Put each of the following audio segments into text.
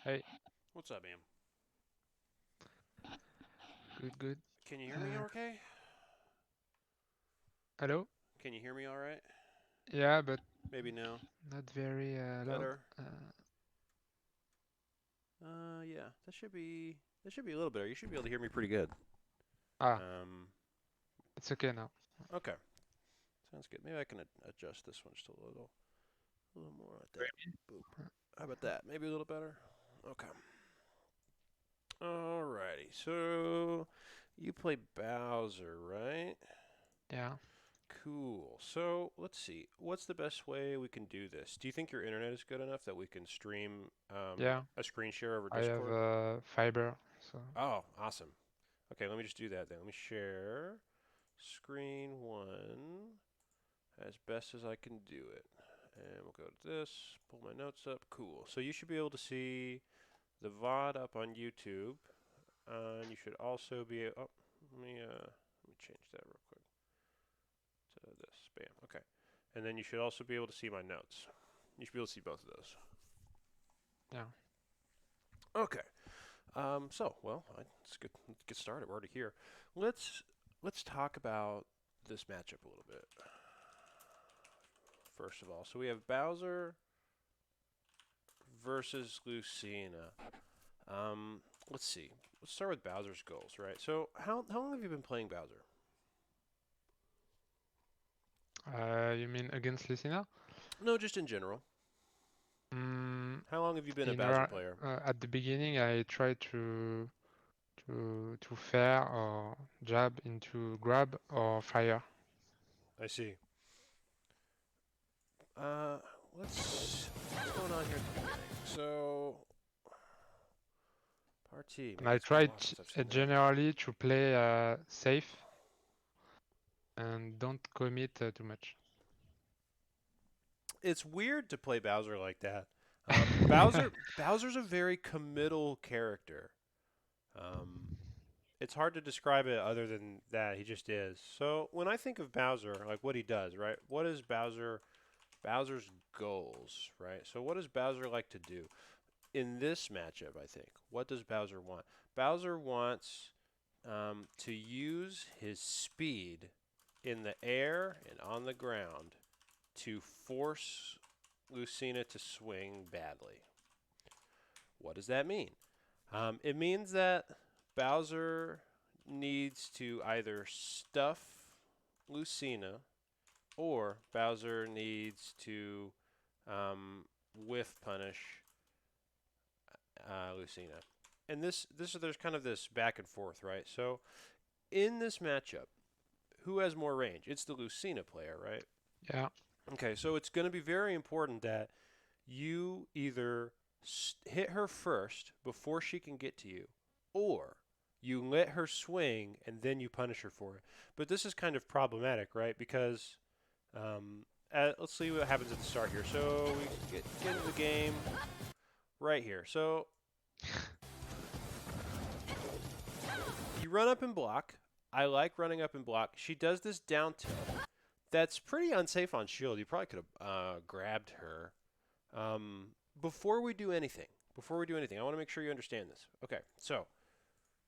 Hey, What's up, man? good, good. Can you hear me Uh, okay? Hello? Can you hear me all right? Yeah, but Maybe no. not very loud. Better? Yeah. That should be a little better. You should be able to hear me pretty good. Ah, Um, it's okay now. okay. Sounds good. Maybe I can adjust this one just a little more like that. Boop. How about that? Maybe a little better. Okay. Alrighty. So you play Bowser, right? Yeah, Cool. So let's see. What's the best way we can do this? Do you think your internet is good enough that we can stream yeah. a screen share over I have Discord? fiber, so Oh, awesome. Okay, let me just do that then. Let me share screen one as best as I can do it. And we'll go to this, pull my notes up. Cool. So you should be able to see the VOD up on YouTube. And you should also be oh, let me change that real quick to this. Bam. Okay. And then you should also be able to see my notes. You should be able to see both of those. yeah. Okay. Well, let's get started. We're already here. Let's let's talk about this matchup a little bit. First of all, so we have Bowser versus Lucina. Um, let's see. Let's start with Bowser's goals, right? So, how long have you been playing Bowser? You mean against Lucina? No, just in general. Mm, How long have you been a Bowser player? at the beginning, I tried to fair or jab into grab or fire. I see. Uh, what's going on here at the beginning? So, party. And Maybe I it's been a tried while since I've seen that. generally to play safe and don't commit too much. It's weird to play Bowser like that. Bowser's a very committal character. Um, it's hard to describe it other than that he just is. So when I think of Bowser, like what he does, right? What is Bowser's goals, right? So what does Bowser like to do in this matchup? I think what does Bowser want? Bowser wants to use his speed in the air and on the ground to force Lucina to swing badly. What does that mean? It means that Bowser needs to either stuff Lucina or Bowser needs to whiff punish Lucina. And there's kind of this back and forth, right? So in this matchup, who has more range? It's the Lucina player, right? Yeah, Okay, so it's going to be very important that you either hit her first before she can get to you, or you let her swing and then you punish her for it. But this is kind of problematic, right? Because let's see what happens at the start here. So we get into the game right here. So you run up and block. I like running up and block. She does this down tilt. That's pretty unsafe on shield. You probably could have grabbed her. Um, before we do anything, I want to make sure you understand this. Okay, so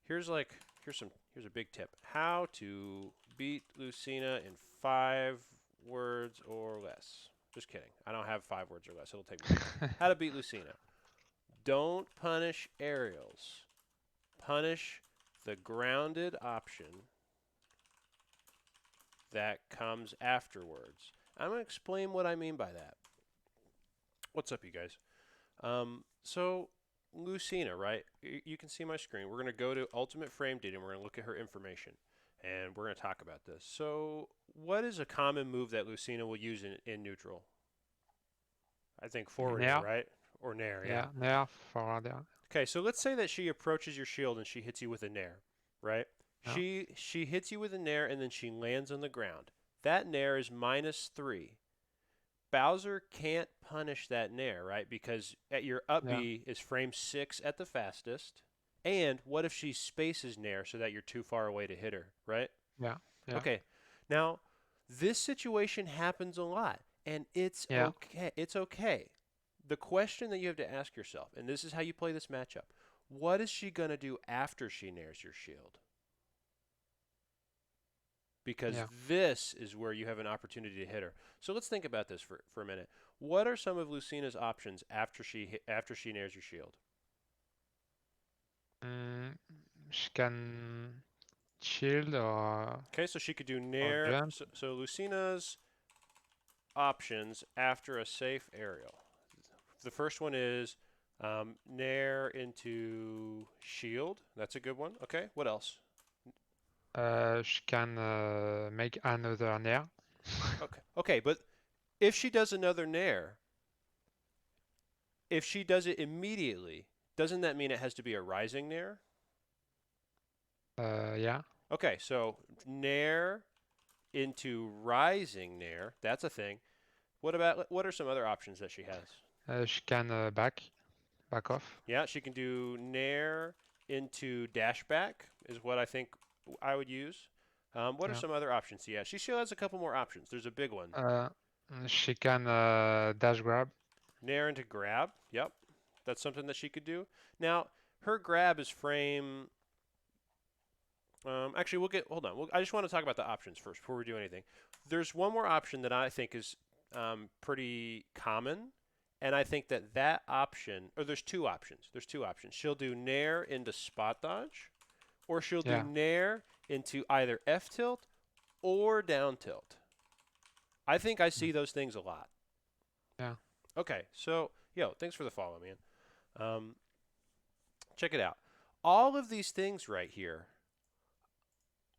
here's like here's a big tip: how to beat Lucina in 5 words or less. Just kidding. I don't have 5 words or less. It'll take me too long. How to beat Lucina? Don't punish aerials. Punish the grounded option that comes afterwards. I'm gonna explain what I mean by that. What's up, you guys? So Lucina, right? You can see my screen. We're going to go to Ultimate Frame Data and we're going to look at her information. And we're going to talk about this. So, what is a common move that Lucina will use in neutral? I think forward air, Nair. right? Or nair, yeah. Yeah, Nair forward air. Okay, so let's say that she approaches your shield and she hits you with a nair, right? Yeah, She hits you with a nair and then she lands on the ground. That nair is -3. Bowser can't punish that nair, right? Because at your up yeah, B is frame 6 at the fastest. And what if she spaces nair so that you're too far away to hit her, right? yeah, yeah, Okay. Now, this situation happens a lot, and it's yeah. okay. It's okay. The question that you have to ask yourself, and this is how you play this matchup, what is she going to do after she nairs your shield? Because Yeah. this is where you have an opportunity to hit her. So let's think about this for a minute. What are some of Lucina's options after she nairs your shield? Mm, she can shield Okay, so she could do or nair. jump. So Lucina's options after a safe aerial. The first one is nair into shield. That's a good one. Okay, what else? She can make another nair. Okay, but if she does another nair, if she does it immediately, doesn't that mean it has to be a rising nair? Yeah. Okay, so nair into rising nair, that's a thing. What are some other options that she has? She can back off. Yeah, she can do nair into dashback is what I think I would use. What are Yeah. some other options? Yeah, she still has a couple more options. There's a big one. Uh, she can dash grab. Nair into grab. Yep, that's something that she could do. Now, her grab is frame. Actually, we'll get. Hold on. I just want to talk about the options first before we do anything. There's one more option that I think is pretty common, and I think that that option, or there's two options. There's two options. She'll do nair into spot dodge, or she'll do Yeah. nair into either F tilt or down tilt. I think I Mm. see those things a lot. Yeah. Okay, so thanks for the follow, man. Um, check it out. All of these things right here,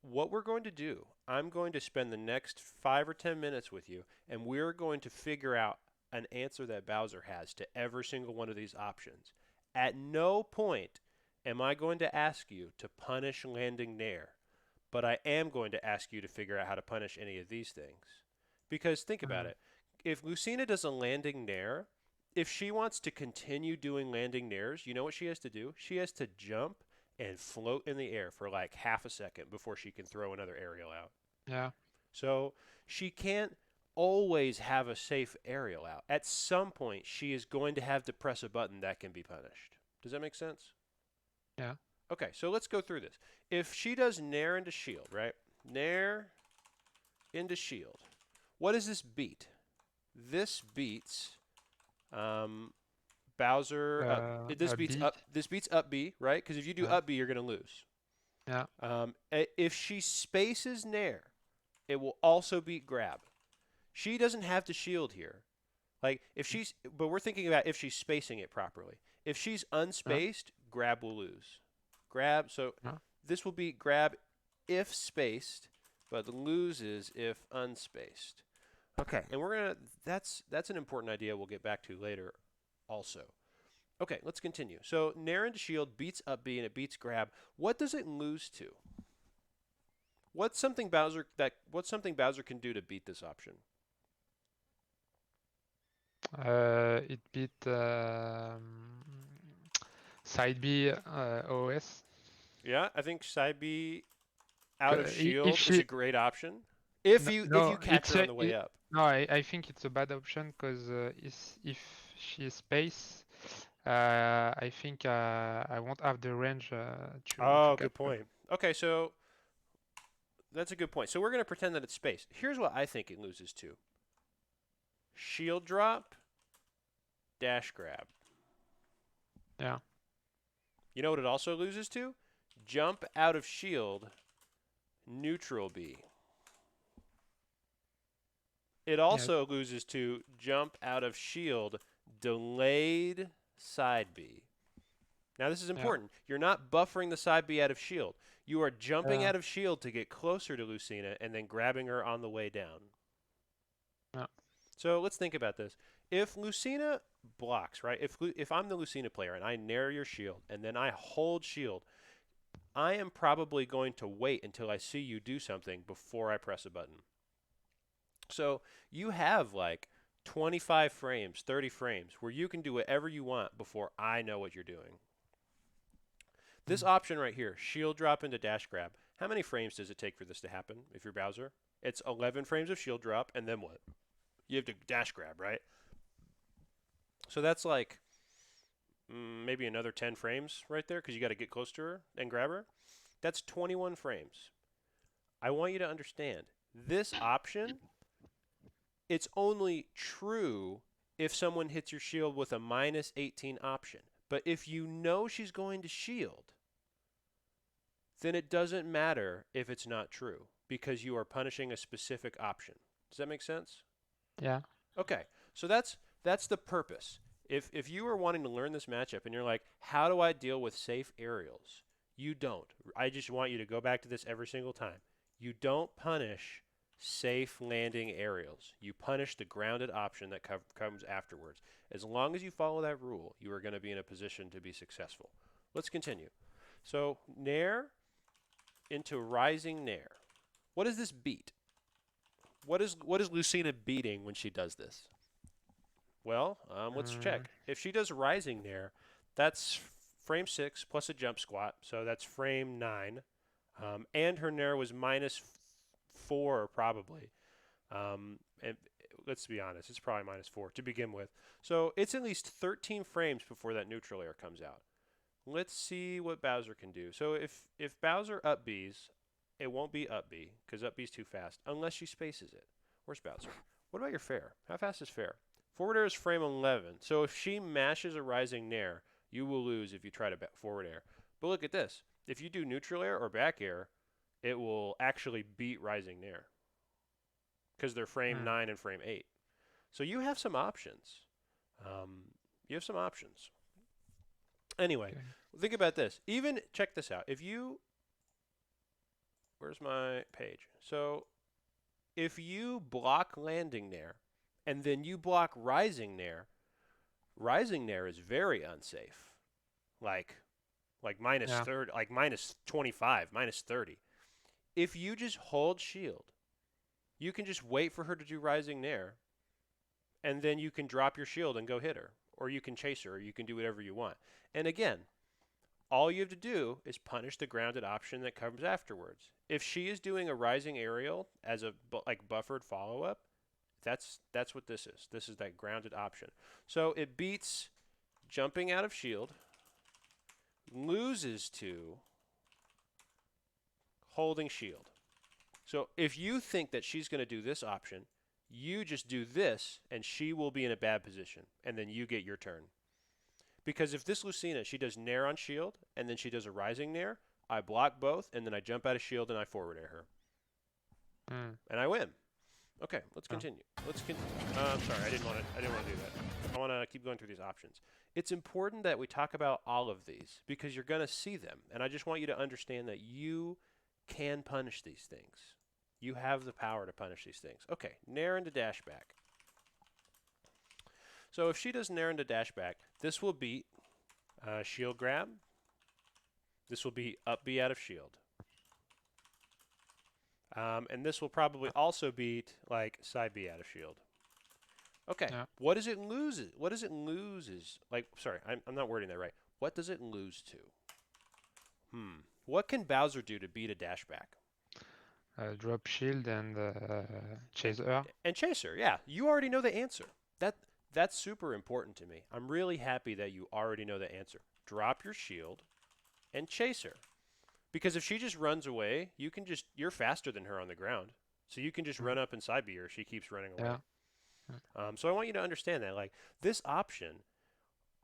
what we're going to do, I'm going to spend the next 5 or 10 minutes with you, and we're going to figure out an answer that Bowser has to every single one of these options. At no point am I going to ask you to punish landing nair, but I am going to ask you to figure out how to punish any of these things. Because think about Mm. it. If Lucina does a landing nair, if she wants to continue doing landing nairs, you know what she has to do? She has to jump and float in the air for like half a second before she can throw another aerial out. Yeah. So she can't always have a safe aerial out. At some point, she is going to have to press a button that can be punished. Does that make sense? Yeah. Okay, so let's go through this. If she does nair into shield, right? Nair into shield. What does this beat? This beats Bowser. This A beats B. up. This beats up B, right? Because if you do Yeah. up B, you're gonna lose. Yeah. If she spaces nair, it will also beat grab. She doesn't have to shield here. Like if she's, but we're thinking about if she's spacing it properly. If she's Yeah. unspaced, grab will lose. Grab. So Yeah. this will beat grab if spaced, but loses if unspaced. Okay, and we're gonna. That's an important idea we'll get back to later, also. Okay, let's continue. So nair into shield beats up B and it beats grab. What does it lose to? What's something Bowser can do to beat this option? It beat side B OS. Yeah, I think side B out of If shield is a she great option. If you no, catch her on the way up. no, I think it's a bad option because if she space, I think I won't have the range to Oh, catch good her. point. Okay, so that's a good point. So we're going to pretend that it's space. Here's what I think it loses to. Shield drop, dash grab. Yeah. You know what it also loses to? Jump out of shield, neutral B. It Yes. also loses to jump out of shield, delayed side B. Now this is Yeah. important. You're not buffering the side B out of shield. You are jumping Yeah. out of shield to get closer to Lucina and then grabbing her on the way down. Yeah. So let's think about this. If Lucina blocks, right? If I'm the Lucina player and I nair your shield and then I hold shield, I am probably going to wait until I see you do something before I press a button. So you have like 25 frames, 30 frames where you can do whatever you want before I know what you're doing. This Mm. option right here, shield drop into dash grab, how many frames does it take for this to happen if you're Bowser? It's 11 frames of shield drop, and then what? You have to dash grab, right? So that's like maybe another 10 frames right there because you got to get close to her and grab her. That's 21 frames. I want you to understand this option, it's only true if someone hits your shield with a minus 18 option. But if you know she's going to shield, then it doesn't matter if it's not true because you are punishing a specific option. Does that make sense? Yeah. Okay, so that's the purpose. If you are wanting to learn this matchup and you're like, how do I deal with safe aerials? You don't. I just want you to go back to this every single time. You don't punish safe landing aerials. You punish the grounded option that comes afterwards. As long as you follow that rule, you are going to be in a position to be successful. Let's continue. So Nair into rising Nair. What does this beat? What is Lucina beating when she does this? Well, let's check. If she does rising Nair, that's frame 6 plus a jump squat, so that's frame 9. And her Nair was minus 4 probably. And let's be honest, it's probably minus 4 to begin with. So it's at least 13 frames before that neutral air comes out. Let's see what Bowser can do. So if Bowser up Bs, it won't be up B because up B's too fast unless she spaces it. Where's Bowser? What about your fair? How fast is fair? Forward air is frame 11. So if she mashes a rising Nair, you will lose if you try to forward air. But look at this. If you do neutral air or back air, it will actually beat rising Nair because they're frame 9 and frame 8. So you have some options. You have some options. Anyway, think about this. Even, check this out. If you, where's my page? So if you block landing Nair and then you block rising Nair is very unsafe. Like minus 30, like minus 25, minus 30. If you just hold shield, you can just wait for her to do rising Nair, and then you can drop your shield and go hit her, or you can chase her, or you can do whatever you want. And again, all you have to do is punish the grounded option that comes afterwards. If she is doing a rising aerial as a buffered follow-up, that's what this is. This is that grounded option. So it beats jumping out of shield, loses to holding shield. So if you think that she's going to do this option, you just do this, and she will be in a bad position, and then you get your turn. Because if this Lucina, she does Nair on shield, and then she does a rising Nair, I block both, and then I jump out of shield, and I forward air her. And I win. Okay, let's continue. I'm sorry, I didn't want to do that. I want to keep going through these options. It's important that we talk about all of these, because you're going to see them, and I just want you to understand that you can punish these things. You have the power to punish these things. Okay, Nair into dash back. So if she does Nair into dash back, this will beat shield grab. This will be up B out of shield. And this will probably also beat like side B out of shield. Okay, what does it lose? What does it lose is, like, sorry, I'm not wording that right. What does it lose to? What can Bowser do to beat a dash back? Drop shield and chase her. And chase her, yeah. You already know the answer. That's super important to me. I'm really happy that you already know the answer. Drop your shield and chase her. Because if she just runs away, you're faster than her on the ground. So you can just run up and side B her. She keeps running away. So I want you to understand that. Like, this option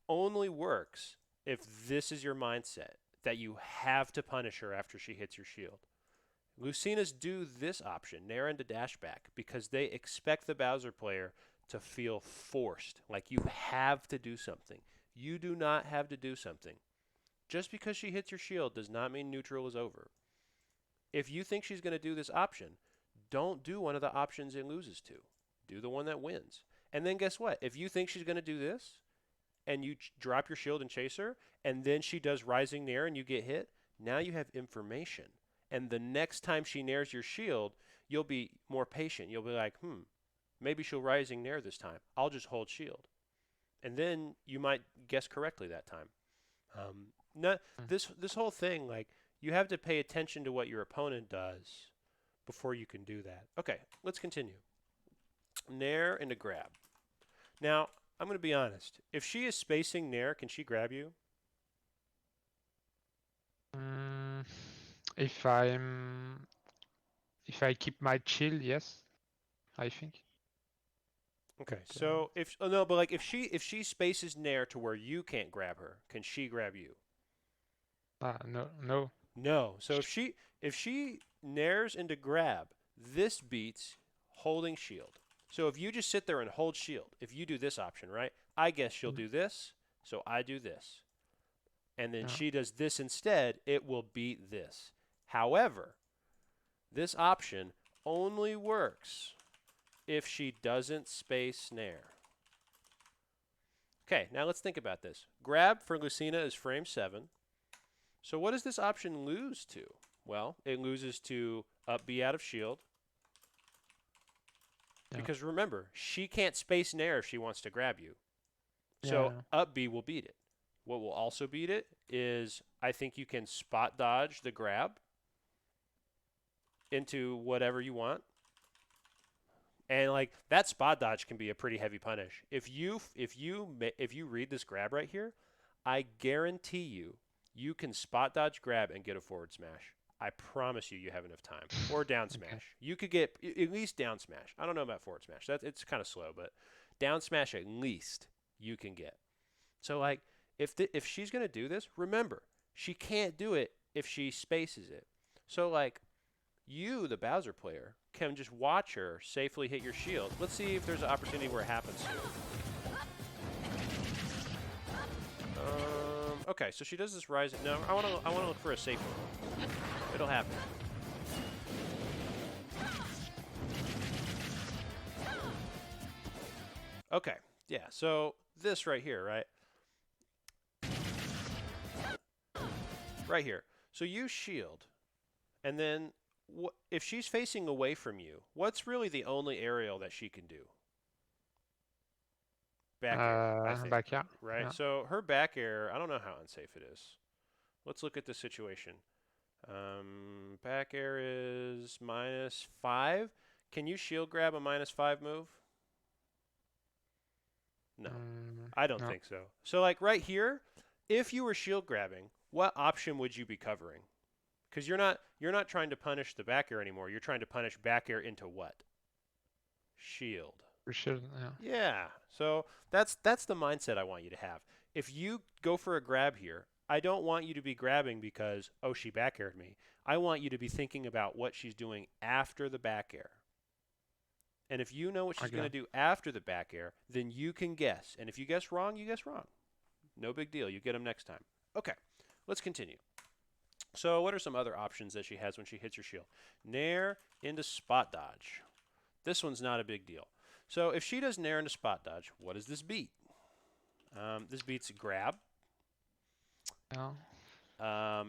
only works if this is your mindset, that you have to punish her after she hits your shield. Lucinas do this option, Nair into dash back, because they expect the Bowser player to feel forced, like you have to do something. You do not have to do something. Just because she hits your shield does not mean neutral is over. If you think she's going to do this option, don't do one of the options it loses to. Do the one that wins. And then guess what? If you think she's going to do this, and you drop your shield and chase her, and then she does rising Nair and you get hit, now you have information. And the next time she nairs your shield, you'll be more patient. You'll be like, maybe she'll rising Nair this time. I'll just hold shield. And then you might guess correctly that time. This whole thing, like, you have to pay attention to what your opponent does before you can do that. Okay, let's continue. Nair into grab. Now, I'm going to be honest. If she is spacing Nair, can she grab you? Mm, if I keep my chill, yes, I think. Okay, But so if oh no, but like if she spaces Nair to where you can't grab her, can she grab you? no, no. No. So if she nairs into grab, this beats holding shield. So if you just sit there and hold shield, if you do this option, right? I guess she'll Mm, do this, so I do this. And then yeah, she does this instead, it will beat this. However, this option only works if she doesn't space nair. Okay, now let's think about this. Grab for Lucina is frame 7. So what does this option lose to? Well, it loses to up B out of shield. yeah, Because remember, she can't space nair if she wants to grab you. So yeah. up B will beat it. What will also beat it is I think you can spot dodge the grab into whatever you want. And like that spot dodge can be a pretty heavy punish. If you read this grab right here, I guarantee you can spot dodge grab and get a forward smash. I promise you have enough time. Or down Okay. smash. You could get at least down smash. I don't know about forward smash. It's kind of slow, but down smash at least you can get. So like if she's gonna do this, remember she can't do it if she spaces it. So like you, the Bowser player, can just watch her safely hit your shield. Let's see if there's an opportunity where it happens to. Okay, so she does this rise. No, I want to look for a safe one. It'll happen. Okay, yeah. So this right here, right? Right here. So you shield, and then if she's facing away from you, what's really the only aerial that she can do? Back air, I think. Back, yeah, Right? yeah. So her back air, I don't know how unsafe it is. Let's look at the situation. Back air is -5. Can you shield grab a -5 move? No, I don't No, think so. So like right here, if you were shield grabbing, what option would you be covering? Because you're not trying to punish the back air anymore. You're trying to punish back air into what? Shield. we should, yeah. Yeah. So that's the mindset I want you to have. If you go for a grab here, I don't want you to be grabbing because oh she back aired me. I want you to be thinking about what she's doing after the back air. And if you know what she's going to Okay. do after the back air, then you can guess. And if you guess wrong, you guess wrong. No big deal. You get them next time. Okay, let's continue. So what are some other options that she has when she hits her shield? Nair into spot dodge. This one's not a big deal. So if she does nair into spot dodge, what does this beat? This beats grab. Yeah.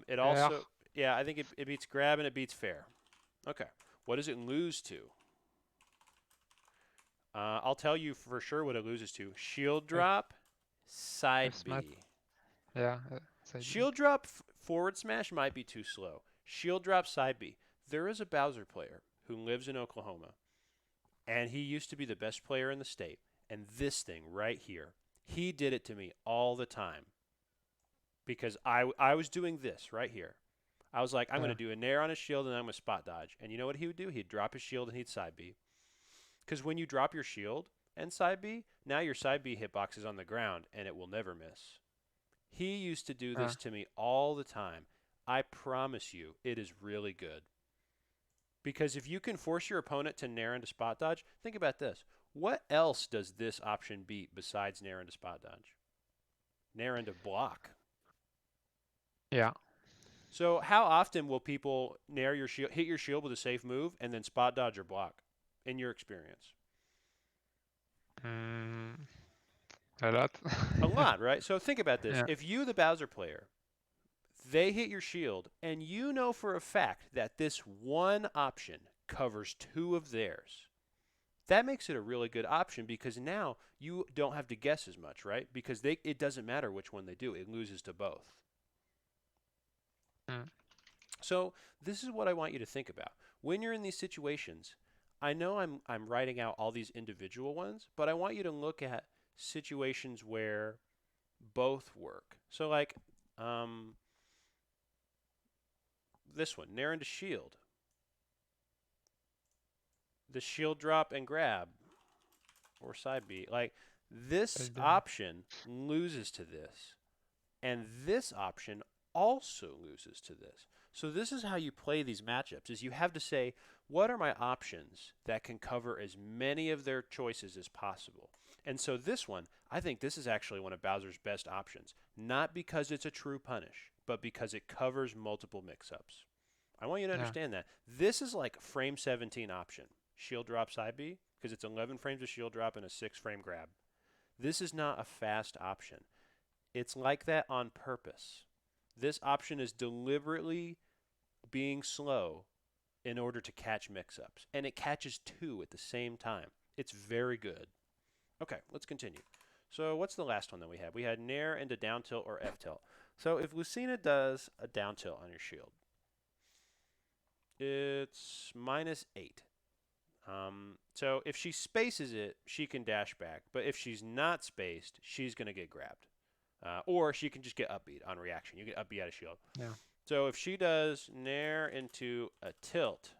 It Fair. also, yeah, I think it beats grab and it beats fair. Okay, what does it lose to? I'll tell you for sure what it loses to. Shield F, drop, side F-smat. B. Yeah, side B. Shield drop forward smash might be too slow. Shield drop side B. There is a Bowser player who lives in Oklahoma, and he used to be the best player in the state. And this thing right here, he did it to me all the time because I was doing this right here. I was like, I'm going Yeah. to do a nair on his shield and I'm going to spot dodge. And you know what he would do? He'd drop his shield and he'd side B. Because when you drop your shield and side B, now your side B hitbox is on the ground and it will never miss. He used to do Yeah. this to me all the time. I promise you, it is really good. Because if you can force your opponent to nair into spot dodge, think about this. What else does this option beat besides nair into spot dodge? Nair into block. Yeah. So how often will people nair your shield, hit your shield with a safe move, and then spot dodge or block? In your experience, Mm, a lot. a lot, right? So think about this. Yeah. If you, the Bowser player, they hit your shield, and you know for a fact that this one option covers 2 of theirs. That makes it a really good option because now you don't have to guess as much, right? Because it doesn't matter which one they do, it loses to both. Mm. So this is what I want you to think about. When you're in these situations, I know I'm writing out all these individual ones, but I want you to look at situations where both work. So like this one, Nair into shield. The shield drop and grab or side B. Like this option loses to this, and this option also loses to this. So this is how you play these matchups, is you have to say, what are my options that can cover as many of their choices as possible? And so this one, I think this is actually one of Bowser's best options, not because it's a true punish, but because it covers multiple mix-ups. I want you to understand that. This is like frame 17 option. Shield drop side B, because it's 11 frames of shield drop and a 6-frame grab. This is not a fast option. It's like that on purpose. This option is deliberately being slow in order to catch mix-ups. And it catches 2 at the same time. It's very good. Okay, let's continue. So what's the last one that we had? We had Nair into down tilt or F tilt. So if Lucina does a down tilt on your shield, it's -8. So if she spaces it, she can dash back. But if she's not spaced, she's going to get grabbed. Or she can just get upbeat on reaction. You get upbeat out of shield. Yeah. So if she does Nair into a tilt,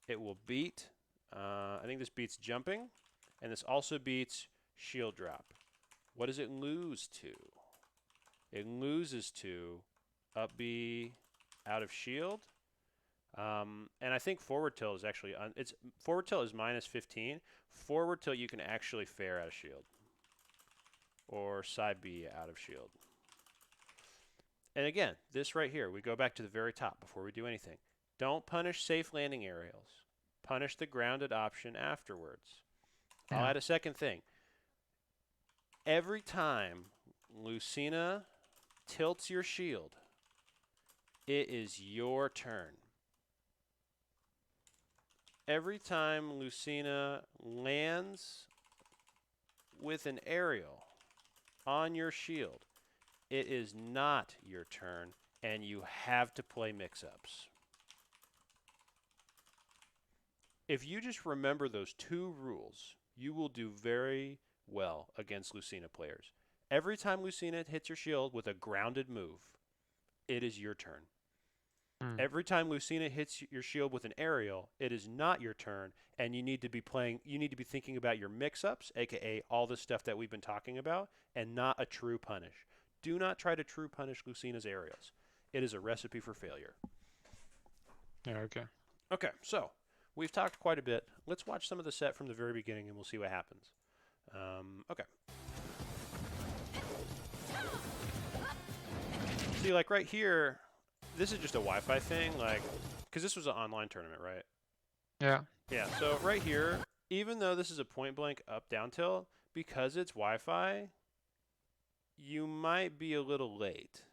it will beat. I think this beats jumping. And this also beats shield drop. What does it lose to? It loses to up B out of shield. And I think forward tilt is actually forward tilt is -15. Forward tilt you can actually fair out of shield. Or side B out of shield. And again, this right here, we go back to the very top before we do anything. Don't punish safe landing aerials. Punish the grounded option afterwards. Yeah. I'll add a second thing. Every time Lucina tilts your shield, it is your turn. Every time Lucina lands with an aerial on your shield, it is not your turn, and you have to play mix-ups. If you just remember those 2 rules, you will do very well against Lucina players. Every time Lucina hits your shield with a grounded move, it is your turn. Every time Lucina hits your shield with an aerial, it is not your turn, and you need to be thinking about your mix-ups, aka all the stuff that we've been talking about, and not a true punish. Do not try to true punish Lucina's aerials. It is a recipe for failure. Yeah, okay. Okay, so we've talked quite a bit. Let's watch some of the set from the very beginning, and we'll see what happens. Okay. See, like right here, this is just a Wi-Fi thing, like, because this was an online tournament, right? Yeah. Yeah, so right here, even though this is a point-blank up-down tilt, because it's Wi-Fi, you might be a little late.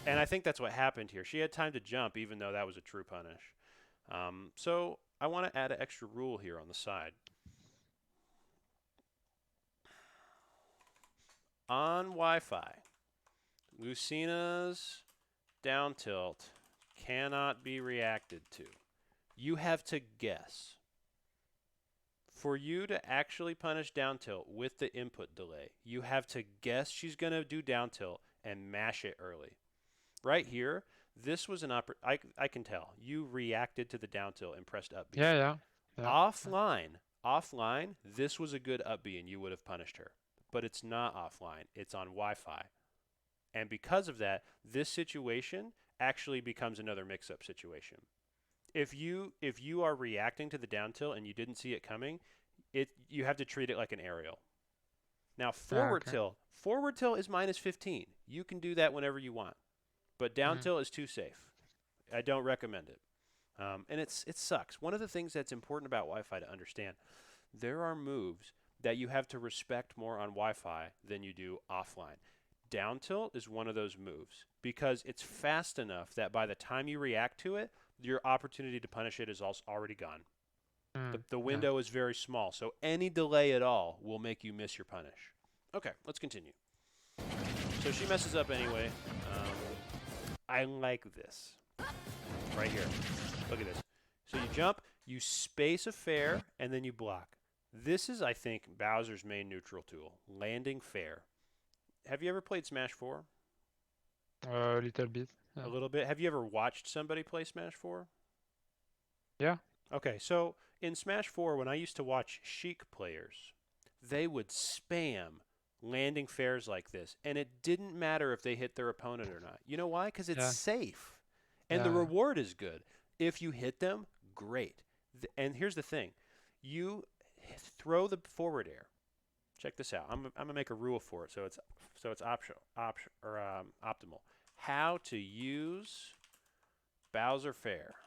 And I think that's what happened here. She had time to jump, even though that was a true punish. So I want to add an extra rule here on the side. On Wi-Fi, Lucina's down tilt cannot be reacted to. You have to guess. For you to actually punish down tilt with the input delay, you have to guess she's going to do down tilt and mash it early. Right here, this was an I can tell. You reacted to the down tilt and pressed up B. Yeah. Offline, this was a good up B and you would have punished her. But it's not offline. It's on Wi-Fi. And because of that, this situation actually becomes another mix-up situation. If you are reacting to the down tilt and you didn't see it coming, you have to treat it like an aerial. Now forward tilt is -15. You can do that whenever you want, but down tilt is too safe. I don't recommend it, and it sucks. One of the things that's important about Wi-Fi to understand, there are moves that you have to respect more on Wi-Fi than you do offline. Down tilt is one of those moves because it's fast enough that by the time you react to it, your opportunity to punish it is also already gone. The window is very small, so any delay at all will make you miss your punish. Okay, let's continue. So she messes up anyway. I like this. Right here. Look at this. So you jump, you space a fair, and then you block. This is, I think, Bowser's main neutral tool, landing fair. Have you ever played Smash 4? A little bit. A Yeah. little bit. Have you ever watched somebody play Smash 4? Yeah. Okay, so in Smash 4, when I used to watch Sheik players, they would spam landing fairs like this, and it didn't matter if they hit their opponent or not. You know why? Because it's Yeah. safe, and the Yeah. reward is good. If you hit them, great. And here's the thing: you throw the forward air. Check this out. I'm gonna make a rule for it, so it's optimal. How to use Bowser Fair.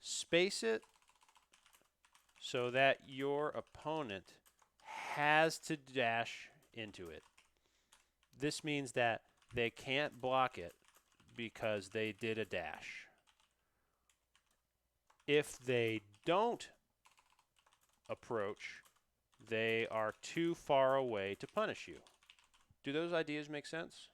Space it so that your opponent has to dash into it. This means that they can't block it because they did a dash. If they don't approach, they are too far away to punish you. Do those ideas make sense?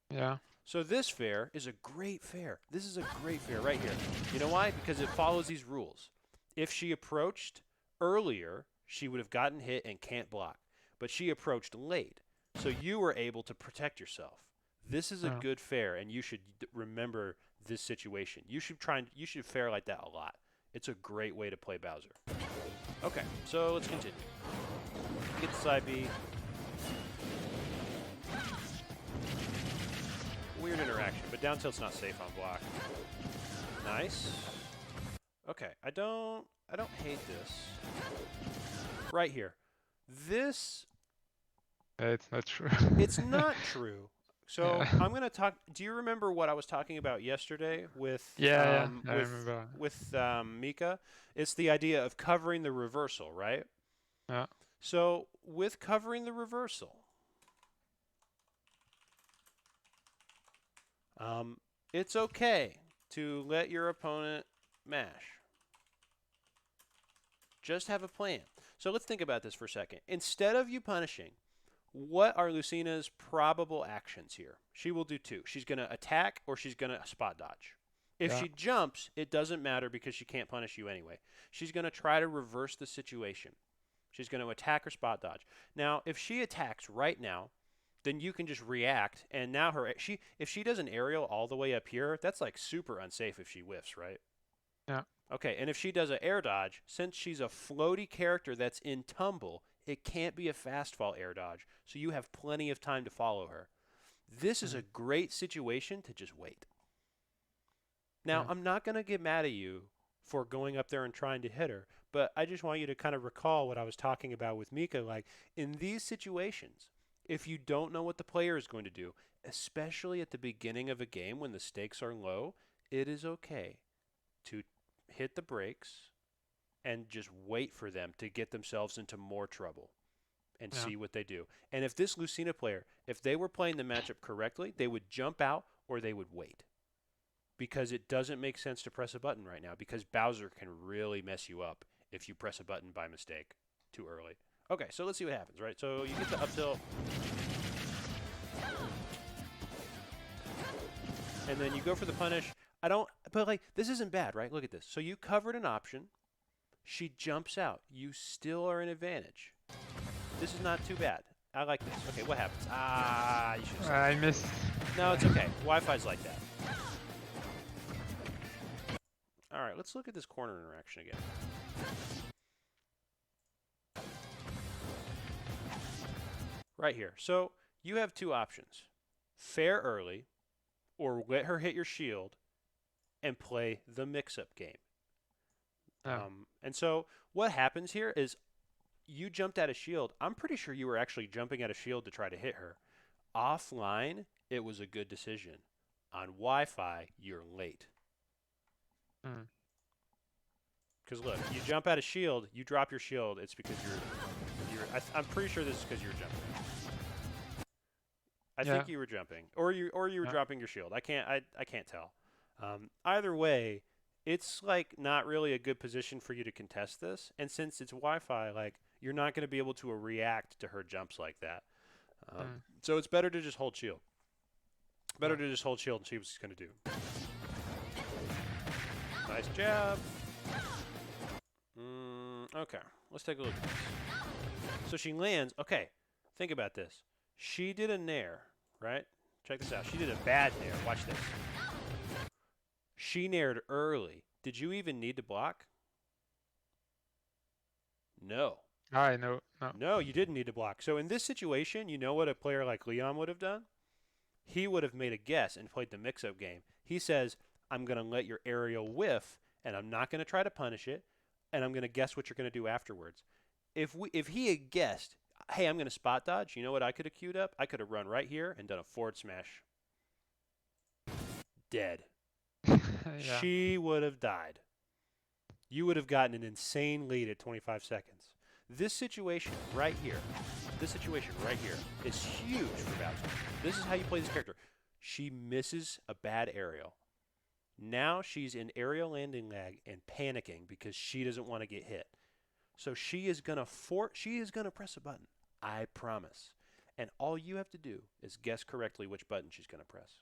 Yeah. So this fair is a great fair. This is a great fair right here. You know why? Because it follows these rules. If she approached earlier, she would have gotten hit and can't block. But she approached late, so you were able to protect yourself. This is a Yeah. good fair, and you should remember this situation. You should fare like that a lot. It's a great way to play Bowser. Okay, so let's continue. Get the side B. Weird interaction, but down tilt's not safe on block. Nice. Okay, I don't hate this. Right here. This It's not true. it's not true. So Yeah. I'm gonna talk. Do you remember what I was talking about yesterday with Yeah. I remember. Mika? It's the idea of covering the reversal, right? Yeah. So with covering the reversal, it's okay to let your opponent mash. Just have a plan. So let's think about this for a second. Instead of you punishing, what are Lucina's probable actions here? She will do two. She's going to attack or she's going to spot dodge. If Yeah. she jumps, it doesn't matter because she can't punish you anyway. She's going to try to reverse the situation. She's going to attack or spot dodge. Now, if she attacks right now, then you can just react, and now if she does an aerial all the way up here, that's like super unsafe if she whiffs, right? Yeah. Okay, and if she does an air dodge, since she's a floaty character that's in tumble, it can't be a fast fall air dodge, so you have plenty of time to follow her. This is a great situation to just wait. Now, Yeah. I'm not going to get mad at you for going up there and trying to hit her, but I just want you to kind of recall what I was talking about with Mika. Like, in these situations, if you don't know what the player is going to do, especially at the beginning of a game when the stakes are low, it is okay to hit the brakes and just wait for them to get themselves into more trouble and Yeah. see what they do. And if this Lucina player, if they were playing the matchup correctly, they would jump out or they would wait. Because it doesn't make sense to press a button right now because Bowser can really mess you up if you press a button by mistake too early. Okay, so let's see what happens, right? So you get the up tilt. And then you go for the punish. But like, this isn't bad, right? Look at this. So you covered an option. She jumps out. You still are in advantage. This is not too bad. I like this. Okay, what happens? You should have said I missed. No, it's okay. Wi-Fi's like that. All right, let's look at this corner interaction again. Right here. So you have two options. Fair early, or let her hit your shield and play the mix-up game. Yeah. And so what happens here is you jumped out of shield. I'm pretty sure you were actually jumping out of shield to try to hit her. Offline, it was a good decision. On Wi-Fi, you're late. Because look, you jump out of shield, you drop your shield. It's because I'm pretty sure this is because you're jumping. I think you were jumping, or you were dropping your shield. I can't tell. Either way, it's like not really a good position for you to contest this. And since it's Wi-Fi, like you're not going to be able to react to her jumps like that. So it's better to just hold shield. Better to just hold shield and see what she's going to do. Nice jab. Okay, let's take a look at this. So she lands. Okay, think about this. She did a nair, right? Check this out. She did a bad nair. Watch this. She naired early. Did you even need to block? No. I know. No. No, you didn't need to block. So in this situation, you know what a player like Leon would have done? He would have made a guess and played the mix-up game. He says, I'm going to let your aerial whiff, and I'm not going to try to punish it, and I'm going to guess what you're going to do afterwards. If he had guessed, hey, I'm going to spot dodge, you know what I could have queued up? I could have run right here and done a forward smash. Dead. Yeah. She would have died. You would have gotten an insane lead at 25 seconds. This situation right here is huge for Bowser. This is how you play this character. She misses a bad aerial. Now she's in aerial landing lag and panicking because she doesn't want to get hit. So she is gonna press a button. I promise. And all you have to do is guess correctly which button she's gonna press.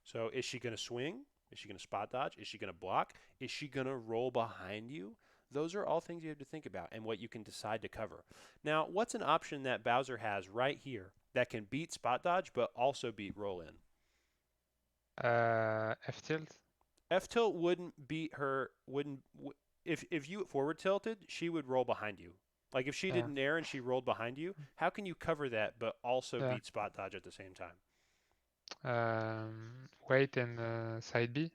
So is she gonna swing? Is she gonna spot dodge? Is she gonna block? Is she gonna roll behind you? Those are all things you have to think about and what you can decide to cover. Now, what's an option that Bowser has right here that can beat spot dodge but also beat roll in? F tilt. F tilt wouldn't beat her. If you forward tilted, she would roll behind you. Like if she Yeah. didn't air and she rolled behind you, how can you cover that but also Yeah. beat spot dodge at the same time? Wait in side B.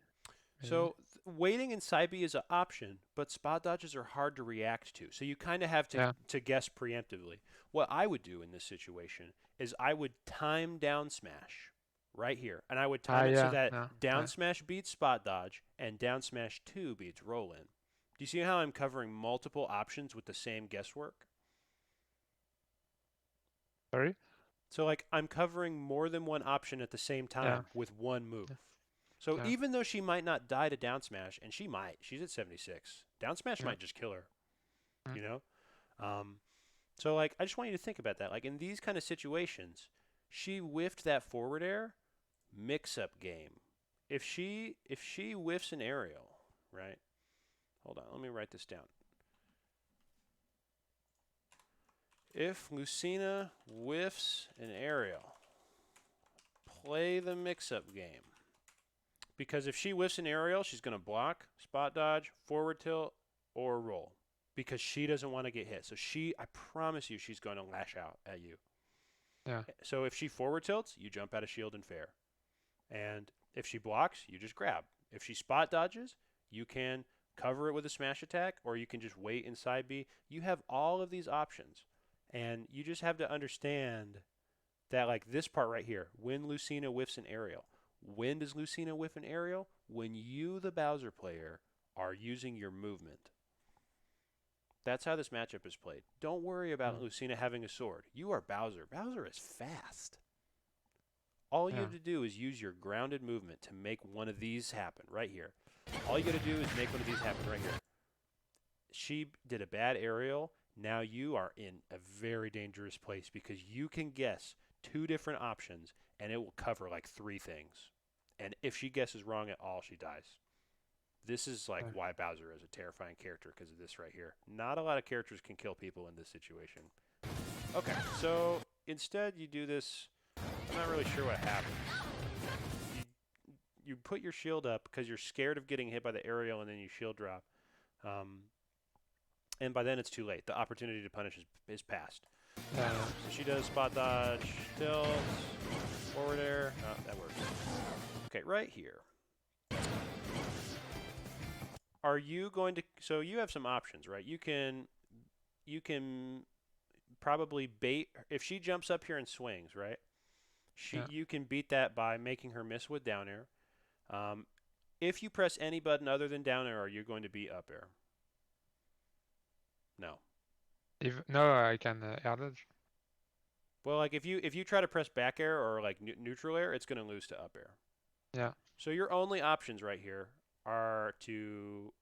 Maybe. So waiting in side B is an option, but spot dodges are hard to react to. So you kind of have to guess preemptively. What I would do in this situation is I would time down smash right here, and I would time it so that down smash beats spot dodge and down smash 2 beats roll in. Do you see how I'm covering multiple options with the same guesswork? Sorry? So like I'm covering more than one option at the same time with one move. So even though she might not die to down smash, and she might, she's at 76. Down smash might just kill her, you know? So like I just want you to think about that. Like in these kind of situations, she whiffed that forward air, mix-up game. If she whiffs an aerial, right? Hold on, let me write this down. If Lucina whiffs an aerial, play the mix-up game. Because if she whiffs an aerial, she's going to block, spot dodge, forward tilt, or roll. Because she doesn't want to get hit. So I promise you, she's going to lash out at you. Yeah. So if she forward tilts, you jump out of shield and fair. And if she blocks, you just grab. If she spot dodges, you can cover it with a smash attack, or you can just wait in side B. You have all of these options. And you just have to understand that, like this part right here, when Lucina whiffs an aerial. When does Lucina whiff an aerial? When you, the Bowser player, are using your movement. That's how this matchup is played. Don't worry about Lucina having a sword. You are Bowser. Bowser is fast. All you have to do is use your grounded movement to make one of these happen right here. All you got to do is make one of these happen right here. She did a bad aerial. Now you are in a very dangerous place because you can guess 2 different options and it will cover like 3 things. And if she guesses wrong at all, she dies. This is like why Bowser is a terrifying character, because of this right here. Not a lot of characters can kill people in this situation. Okay, so instead you do this. I'm not really sure what happens. You put your shield up because you're scared of getting hit by the aerial, and then you shield drop. And by then it's too late. The opportunity to punish is past. So she does spot dodge, tilts, forward air. Oh, that works. Okay, right here. Are you going to? So you have some options, right? You can probably bait if she jumps up here and swings, right? You can beat that by making her miss with down air. If you press any button other than down air, are you going to beat up air? No. No, I can air dodge. Well, like if you try to press back air or like neutral air, it's going to lose to up air. Yeah. So your only options right here are to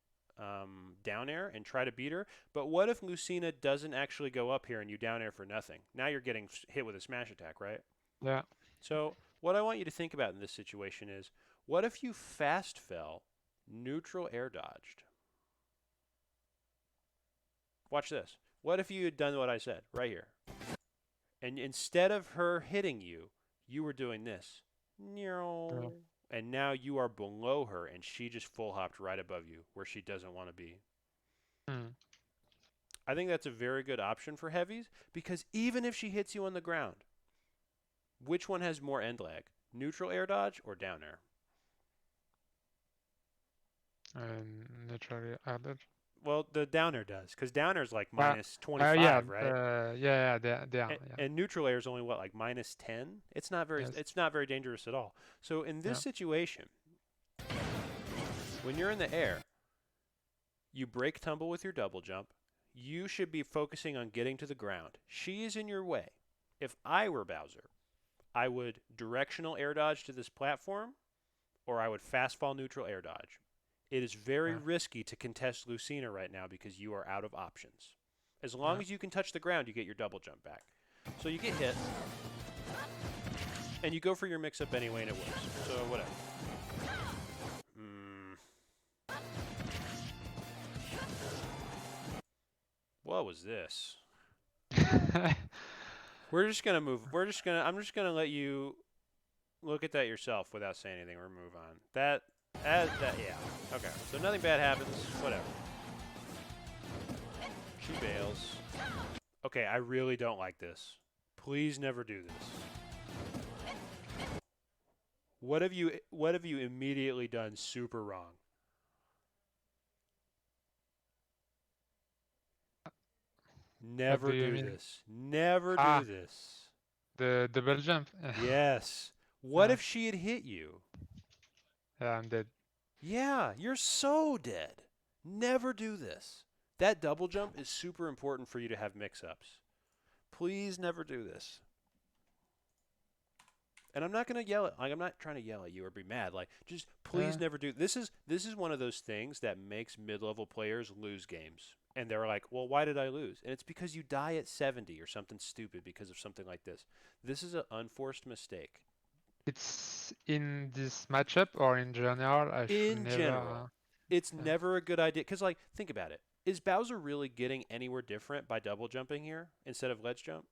down air and try to beat her. But what if Lucina doesn't actually go up here and you down air for nothing? Now you're getting hit with a smash attack, right? Yeah. So what I want you to think about in this situation is, what if you fast fell, neutral air dodged? Watch this. What if you had done what I said right here? And instead of her hitting you, you were doing this. Yeah. And now you are below her, and she just full hopped right above you where she doesn't want to be. Mm. I think that's a very good option for heavies because even if she hits you on the ground, which one has more end lag? Neutral air dodge or down air? Naturally added. Well, the down air does because down air is like Uh, minus yeah, 25, right? yeah, they are, yeah. And neutral air is only what, like minus 10? Yes, It's not very dangerous at all. So in this yeah, situation, when you're in the air, you break tumble with your double jump. You should be focusing on getting to the ground. She is in your way. If I were Bowser, I would directional air dodge to this platform, or I would fast fall neutral air dodge. It is very yeah, risky to contest Lucina right now because you are out of options. As long yeah. as you can touch the ground, you get your double jump back. So you get hit, and you go for your mix-up anyway, and it works. So whatever. What was this? We're just gonna move. I'm just gonna let you look at that yourself without saying anything. Or move on. Yeah. Okay. So nothing bad happens. Whatever. She bails. Okay. I really don't like this. Please never do this. What have you immediately done super wrong? What do Never you do mean? this. Never do Ah, this. the double jump. Yes. What Yeah, if she had hit you? yeah, I'm dead. Yeah, you're so dead. Never do this. That double jump is super important for you to have mix-ups. Please never do this. And I'm not gonna yell at I'm not trying to yell at you or be mad. Like just please Yeah, never do this is one of those things that makes mid-level players lose games. And they're like, well, why did I lose? And it's because you die at 70 or something stupid because of something like this. This is an unforced mistake. it's in this matchup or in general. I should In never. general, it's Yeah. never a good idea. Because, like, think about it. Is Bowser really getting anywhere different by double jumping here instead of ledge jump?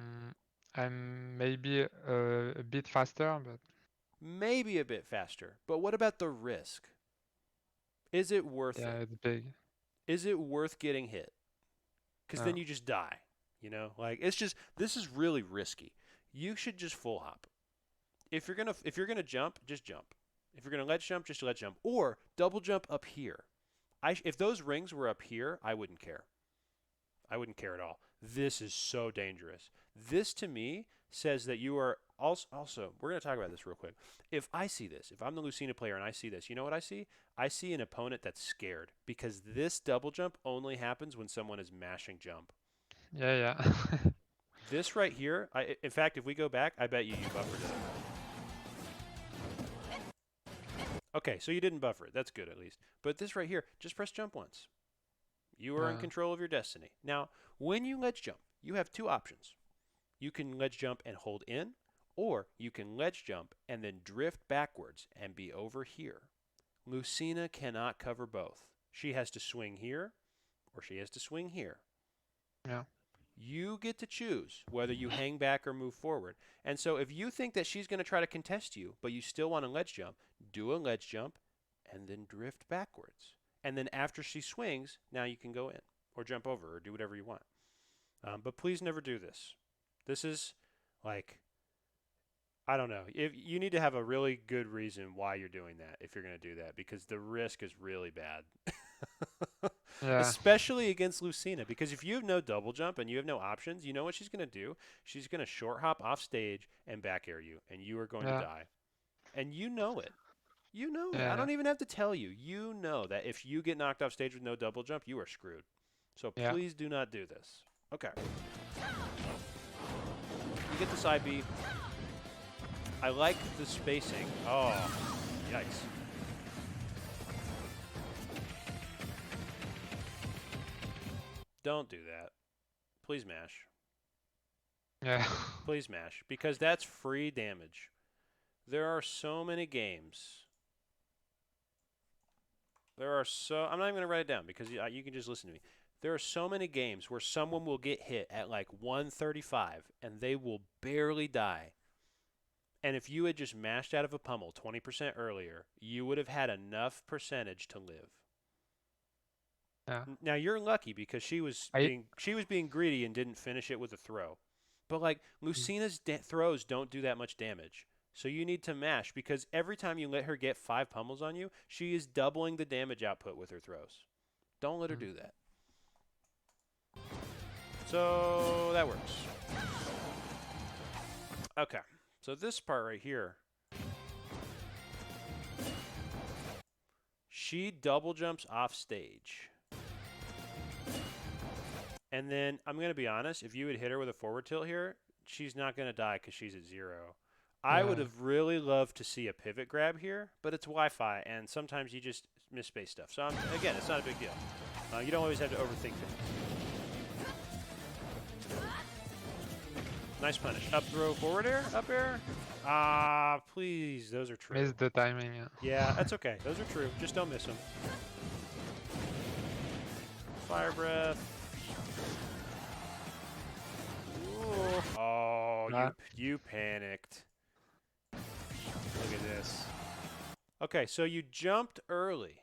Mm, I'm maybe a bit faster, but Maybe a bit faster. But what about the risk? Is it worth yeah, it? it's big. Is it worth getting hit? Because then No. you just die. Like it's just this is really risky. You should just full hop. If you're gonna jump, just jump. If you're gonna ledge jump, just ledge jump or double jump up here. If those rings were up here, I wouldn't care. I wouldn't care at all. This is so dangerous. This to me says that you are also we're going to talk about this real quick. If I see this, if I'm the Lucina player and I see this, you know what I see? I see an opponent that's scared because this double jump only happens when someone is mashing jump. Yeah, yeah. This right here, in fact, if we go back, I bet you buffered it. Okay, so you didn't buffer it. That's good at least. But this right here, just press jump once. You are in Yeah, control of your destiny. Now, when you ledge jump, you have two options. You can ledge jump and hold in, or you can ledge jump and then drift backwards and be over here. Lucina cannot cover both. She has to swing here, or she has to swing here. yeah, You get to choose whether you hang back or move forward. And so if you think that she's going to try to contest you, but you still want to ledge jump, do a ledge jump and then drift backwards. And then after she swings, now you can go in or jump over or do whatever you want. But please never do this. This is like, I don't know. If you need to have a really good reason why you're doing that if you're going to do that because the risk is really bad. yeah, Especially against Lucina because if you have no double jump and you have no options, you know what she's going to do? She's going to short hop off stage and back air you and you are going to yeah, die. And you know it. You know it. I yeah, don't even have to tell you. You know that if you get knocked off stage with no double jump, you are screwed. So yeah. please do not do this. Okay. You get the side B. I like the spacing. Oh, yikes. Don't do that. Please mash. Yeah. Please mash. Because that's free damage. There are so many games. I'm not even going to write it down because you can just listen to me. There are so many games where someone will get hit at like 135 and they will barely die. And if you had just mashed out of a pummel 20% earlier, you would have had enough percentage to live. Yeah. Now you're lucky because she was I being greedy and didn't finish it with a throw. But like mm, Lucina's throws don't do that much damage. So you need to mash because every time you let her get 5 pummels on you, she is doubling the damage output with her throws. Don't let her mm, do that. So that works. Okay. So this part right here, she double jumps off stage. And then I'm going to be honest, if you would hit her with a forward tilt here, she's not going to die because she's at 0. I would yeah. have really loved to see a pivot grab here, but it's Wi-Fi, and sometimes you just misspace stuff. So again, it's not a big deal. You don't always have to overthink things. Nice punish. Up throw, forward air, up air. Ah, please, those are true. Missed the timing. Yeah, that's okay. Those are true. Just don't miss them. Fire breath. Ooh. Oh, you panicked. Look at this. Okay, so you jumped early.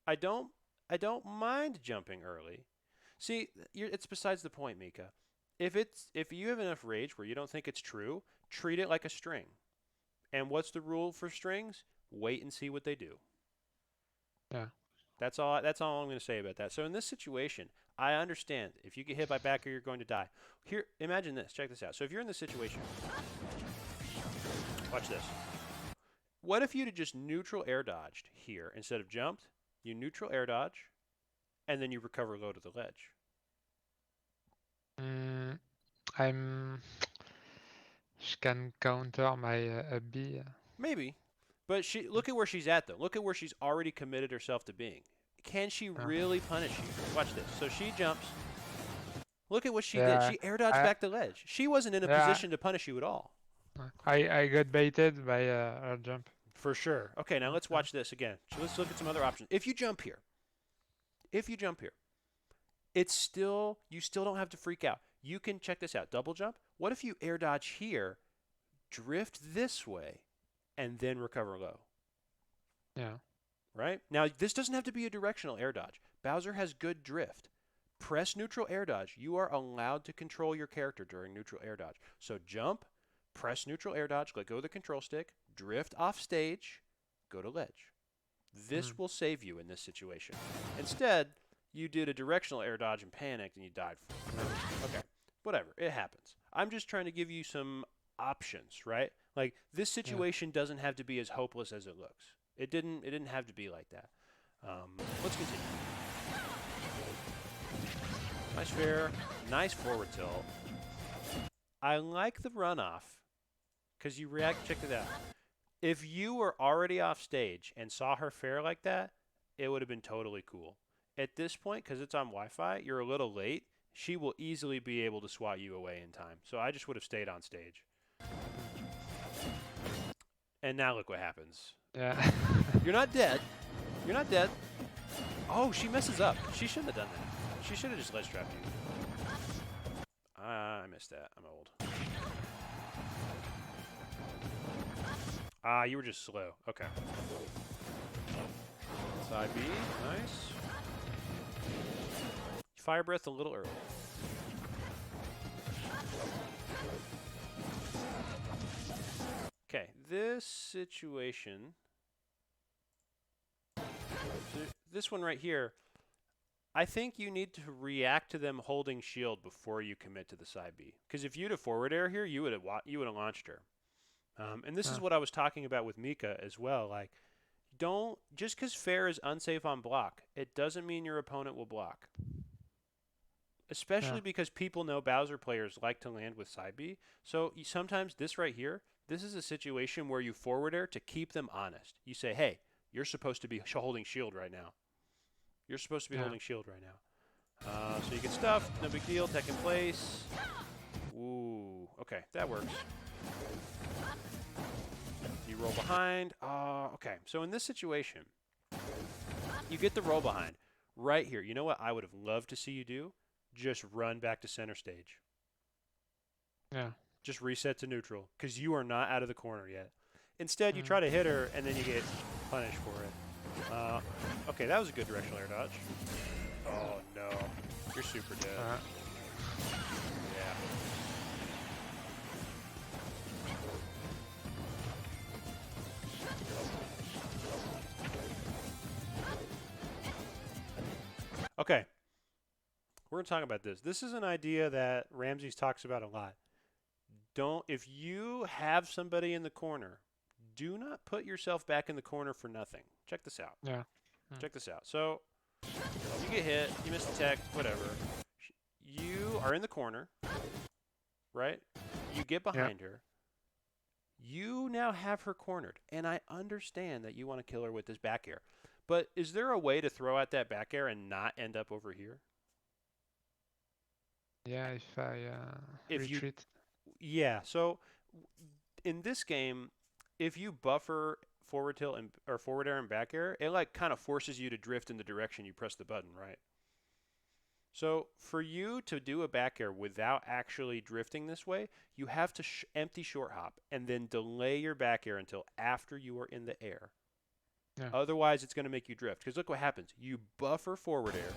I don't mind jumping early. See, it's besides the point, Mika. If you have enough rage where you don't think it's true, treat it like a string. And what's the rule for strings? Wait and see what they do. Yeah. That's all I'm going to say about that. So in this situation, I understand if you get hit by back air, you're going to die. Here, imagine this. Check this out. So if you're in this situation, watch this. What if you'd have just neutral air dodged here instead of jumped? You neutral air dodge, and then you recover low to the ledge. I'm. She can counter my B. Maybe. But look at where she's at, though. Look at where she's already committed herself to being. Can she really punish you? Watch this. So she jumps. Look at what she did. She air dodged back the ledge. She wasn't in a position to punish you at all. I got baited by her jump. For sure. Okay, now let's watch this again. So let's look at some other options. If you jump here, it's still, you still don't have to freak out. You can check this out. Double jump. What if you air dodge here, drift this way, and then recover low? Yeah. Right? Now, this doesn't have to be a directional air dodge. Bowser has good drift. Press neutral air dodge. You are allowed to control your character during neutral air dodge. So jump, press neutral air dodge, let go of the control stick, drift off stage, go to ledge. This will save you in this situation. Instead, you did a directional air dodge and panicked and you died. Okay, whatever. It happens. I'm just trying to give you some options, right? Like, this situation doesn't have to be as hopeless as it looks. It didn't have to be like that. Let's continue. Nice fair. Nice forward tilt. I like the runoff because you react. Check it out. If you were already off stage and saw her fair like that, it would have been totally cool. At this point, because it's on Wi-Fi, you're a little late. She will easily be able to swat you away in time. So I just would have stayed on stage. And now look what happens. Yeah. You're not dead. You're not dead. Oh, she messes up. She shouldn't have done that. She should have just ledge trapped you. I missed that. I'm old. You were just slow. Okay. Side B. Nice. Fire breath a little early. Okay, this situation, this one right here, I think you need to react to them holding shield before you commit to the side B. Because if you'd have forward air here, you would have launched her. And this is what I was talking about with Mika as well. Like, don't, just because fair is unsafe on block, it doesn't mean your opponent will block. Especially because people know Bowser players like to land with side B. So sometimes this right here, this is a situation where you forward air to keep them honest. You say, hey, you're supposed to be holding shield right now. You're supposed to be holding shield right now. So you get stuffed, no big deal, tech in place. Ooh, okay, that works. You roll behind. Okay, so in this situation, you get the roll behind. right here. You know what I would have loved to see you do? Just run back to center stage. Yeah. Just reset to neutral because you are not out of the corner yet. Instead, you Mm. try to hit her and then you get punished for it. Okay, that was a good directional air dodge. Oh no, you're super dead. Yeah. Okay, we're gonna talk about this. This is an idea that Ramses talks about a lot. If you have somebody in the corner, do not put yourself back in the corner for nothing. Check this out. Yeah. Check this out. So you get hit, you miss the tech, whatever. You are in the corner, right? You get Yeah. behind her. You now have her cornered, and I understand that you want to kill her with this back air. But is there a way to throw out that back air and not end up over here? Yeah. If I If you, retreat. yeah. So in this game, if you buffer forward tilt and or forward air and back air, it like kind of forces you to drift in the direction you press the button, right? So for you to do a back air without actually drifting this way, you have to empty short hop and then delay your back air until after you are in the air. Yeah. Otherwise, it's going to make you drift. Because look what happens. You buffer forward air.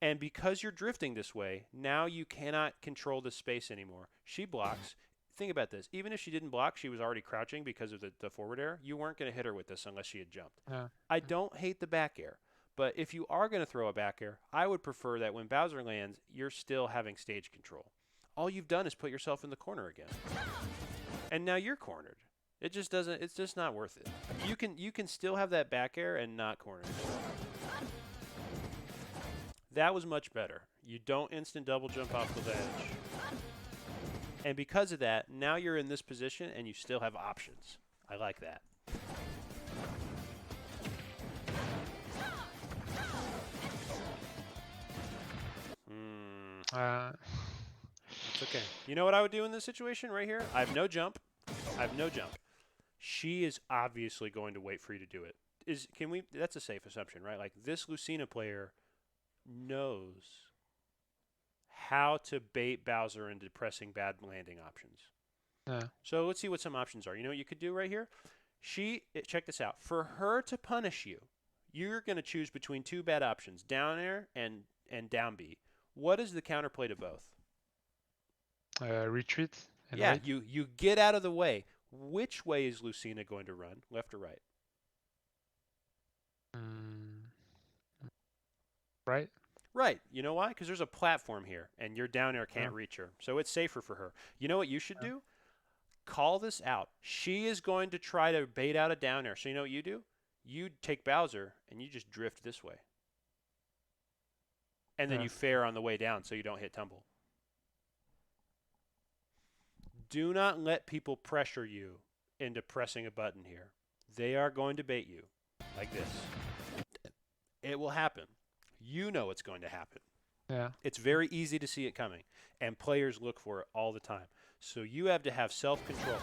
And because you're drifting this way, now you cannot control the space anymore. She blocks. Think about this. Even if she didn't block, she was already crouching because of the forward air. You weren't going to hit her with this unless she had jumped. Yeah. I don't hate the back air. But if you are going to throw a back air, I would prefer that when Bowser lands, you're still having stage control. All you've done is put yourself in the corner again. And now you're cornered. It just doesn't, it's just not worth it. You can still have that back air and not corner yourself. That was much better. You don't instant double jump off the ledge. And because of that, now you're in this position and you still have options. I like that. It's okay. You know what I would do in this situation right here? I have no jump. She is obviously going to wait for you to do it. That's a safe assumption, right? Like this Lucina player knows how to bait Bowser into pressing bad landing options. Yeah. So let's see what some options are. You know what you could do right here? Check this out. For her to punish you, you're going to choose between two bad options, down air and down B. What is the counterplay to both? Retreat and Yeah, wait. you get out of the way. Which way is Lucina going to run, left or right? Right. Right. You know why? Because there's a platform here, and your down air can't reach her. So it's safer for her. You know what you should do? Call this out. She is going to try to bait out a down air. So you know what you do? You take Bowser, and you just drift this way. And then you fair on the way down so you don't hit tumble. Do not let people pressure you into pressing a button here. They are going to bait you like this. It will happen. You know it's going to happen. Yeah. It's very easy to see it coming, and players look for it all the time. So you have to have self-control.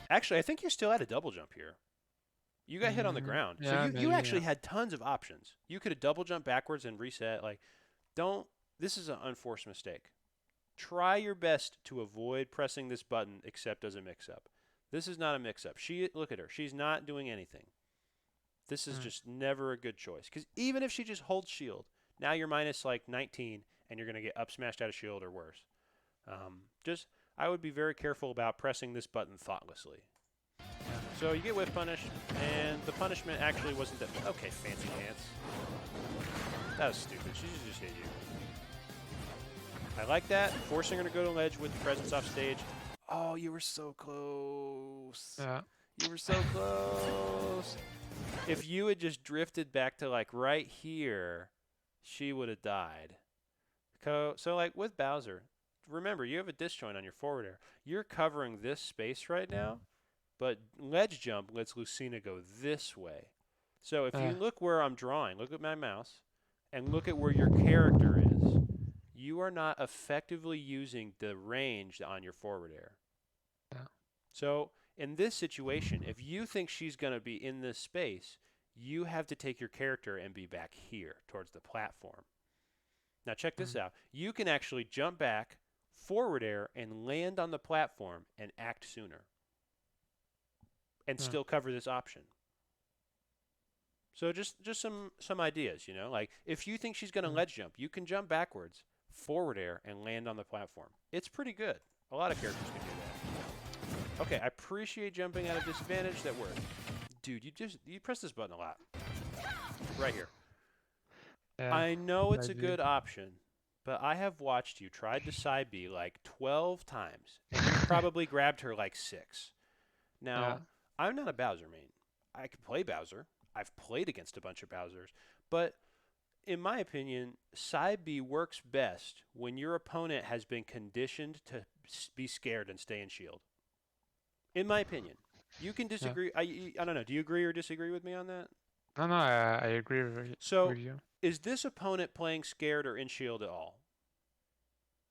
Actually, I think you still had a double jump here. You got hit on the ground. Yeah, So you actually had tons of options. You could have double jumped backwards and reset. This is an unforced mistake. Try your best to avoid pressing this button except as a mix-up. This is not a mix-up. Look at her. She's not doing anything. This is just never a good choice. Because even if she just holds shield, now you're minus like 19 and you're going to get up smashed out of shield or worse. I would be very careful about pressing this button thoughtlessly. So you get whiff punished, and the punishment actually wasn't that. Okay, fancy pants. That was stupid. She should just hit you. I like that. Forcing her to go to ledge with the presence off stage. Oh, you were so close. Yeah. You were so close. If you had just drifted back to like right here, she would have died. So like with Bowser, remember you have a disjoint on your forward air. You're covering this space right now, but ledge jump lets Lucina go this way. So if you look where I'm drawing, look at my mouse, and look at where your character is, you are not effectively using the range on your forward air. Yeah. So in this situation, if you think she's going to be in this space, you have to take your character and be back here towards the platform. Now check this out. You can actually jump back, forward air, and land on the platform and act sooner and Yeah. still cover this option. So just some ideas, you know, like if you think she's going to Mm. ledge jump, you can jump backwards, forward air, and land on the platform. It's pretty good. A lot of characters can do that. Okay, I appreciate jumping at a disadvantage. That worked. Dude, you press this button a lot. Right here. Yeah. I know it's I a did. good option, but I have watched you tried to side B like 12 times, and you've probably grabbed her like 6. Yeah. Now, I'm not a Bowser main. I can play Bowser. I've played against a bunch of Bowsers, but in my opinion, side B works best when your opponent has been conditioned to be scared and stay in shield. In my opinion, you can Yeah. disagree. I don't know. Do you agree or disagree with me on that? No, no, I agree So, with you. is this opponent playing scared or in shield at all?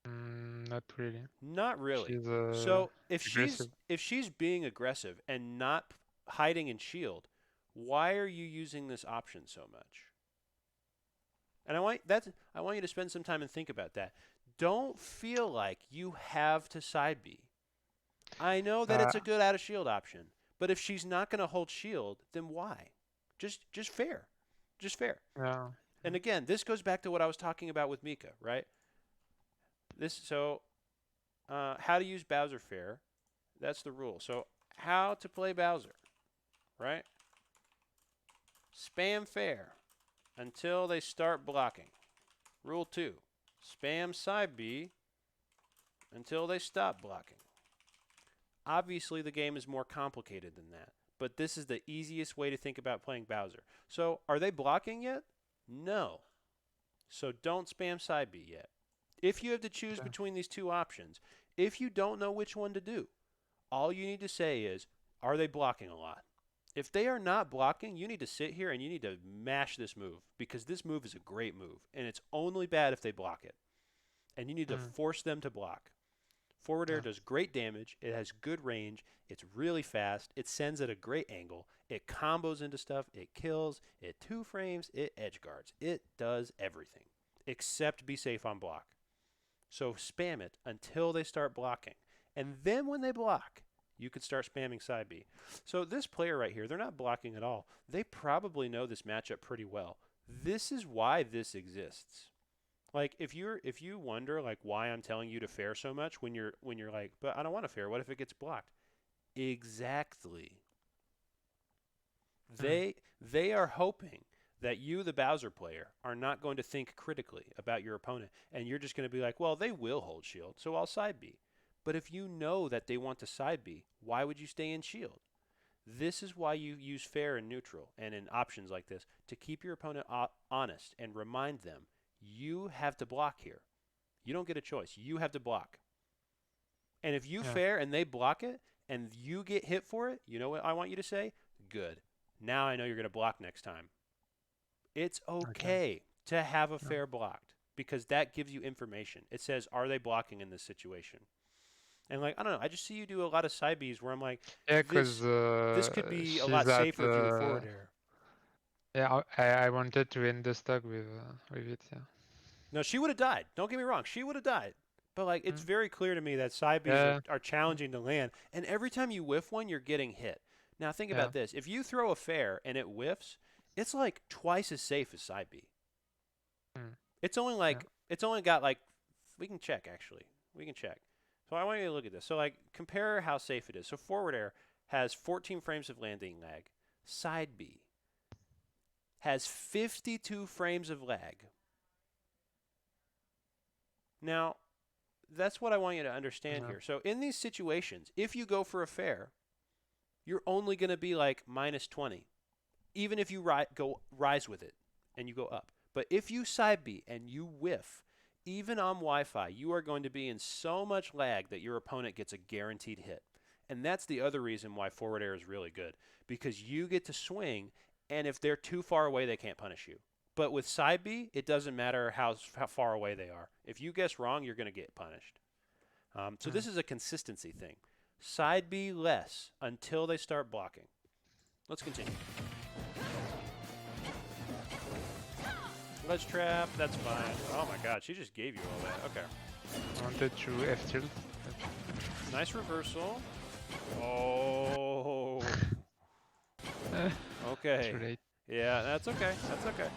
Not really. Not really. She's So aggressive. if she's being aggressive and not hiding in shield, why are you using this option so much? And I want you to spend some time and think about that. Don't feel like you have to side B. I know that Uh, it's a good out of shield option, but if she's not going to hold shield, then why? Just fair. Just fair. yeah. And again, this goes back to what I was talking about with Mika, right? How to use Bowser fair. That's the rule. So how to play Bowser, right? Spam fair until they start blocking. Rule 2, spam side B until they stop blocking. Obviously, the game is more complicated than that, but this is the easiest way to think about playing Bowser. So are they blocking yet? No. So don't spam side B yet. If you have to choose Okay. between these two options, if you don't know which one to do, all you need to say is, are they blocking a lot? If they are not blocking, you need to sit here and you need to mash this move because this move is a great move and it's only bad if they block it. And you need to Mm. force them to block. Forward air Yeah. does great damage. It has good range. It's really fast. It sends at a great angle. It combos into stuff. It kills. It 2 frames. It edge guards. It does everything except be safe on block. So spam it until they start blocking. And then when they block, you could start spamming side B. So this player right here, they're not blocking at all. They probably know this matchup pretty well. This is why this exists. Like if you wonder like why I'm telling you to fair so much when you're like, but I don't want to fair. What if it gets blocked? Exactly. Mm. They are hoping that you, the Bowser player, are not going to think critically about your opponent, and you're just going to be like, well, they will hold shield, so I'll side B. But if you know that they want to side B, why would you stay in shield? This is why you use fair and neutral and in options like this to keep your opponent honest and remind them you have to block here. You don't get a choice. You have to block. And if you Yeah. fair and they block it and you get hit for it, you know what I want you to say? Good. Now I know you're going to block next time. It's Okay. okay to have a Yeah. fair blocked because that gives you information. It says, are they blocking in this situation? And like, I don't know, I just see you do a lot of side Bs where I'm like, Yeah, this cause this could be a she's lot at safer if you would forward air. yeah. I wanted to end the stock with it. Yeah. No, she would have died. Don't get me wrong, she would have died. But like, it's Mm. very clear to me that side Bs Yeah. are challenging to land, and every time you whiff one, you're getting hit. Now think Yeah. about this: if you throw a fair and it whiffs, it's like twice as safe as side B. Mm. Yeah. It's only got like we can check actually. We can check. So I want you to look at this. So like compare how safe it is. So forward air has 14 frames of landing lag. Side B has 52 frames of lag. Now, that's what I want you to understand Yeah. here. So in these situations, if you go for a fair, you're only going to be like minus 20, even if you rise with it and you go up. But if you side B and you whiff, even on Wi-Fi, you are going to be in so much lag that your opponent gets a guaranteed hit. And that's the other reason why forward air is really good, because you get to swing, and if they're too far away, they can't punish you. But with side B, it doesn't matter how far away they are. If you guess wrong, you're going to get punished. So Mm. this is a consistency thing. Side B less until they start blocking. Let's continue. Ledge trap, that's fine. Oh my god, she just gave you all that. Okay. I wanted to F tilt. Nice reversal. Oh. Okay. Too late. Yeah, that's okay. That's okay.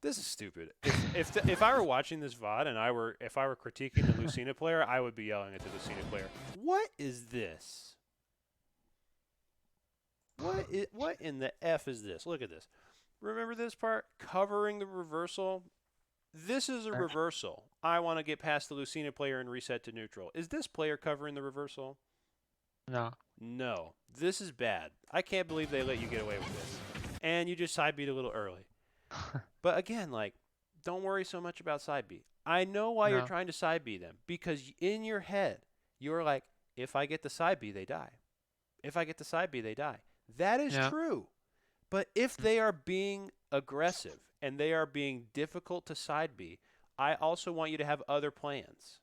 This is stupid. If I were watching this VOD and if I were critiquing the Lucina player, I would be yelling at the Lucina player. What is this? What in the F is this? Look at this. Remember this part? Covering the reversal. This is a reversal. I want to get past the Lucina player and reset to neutral. Is this player covering the reversal? No. No. This is bad. I can't believe they let you get away with this. And you just side beat a little early. But again, like, don't worry so much about side B. I know why you're trying to side B them. Because in your head, you're like, if I get the side B, they die. If I get the side B, they die. That is true. But if they are being aggressive and they are being difficult to side B, I also want you to have other plans.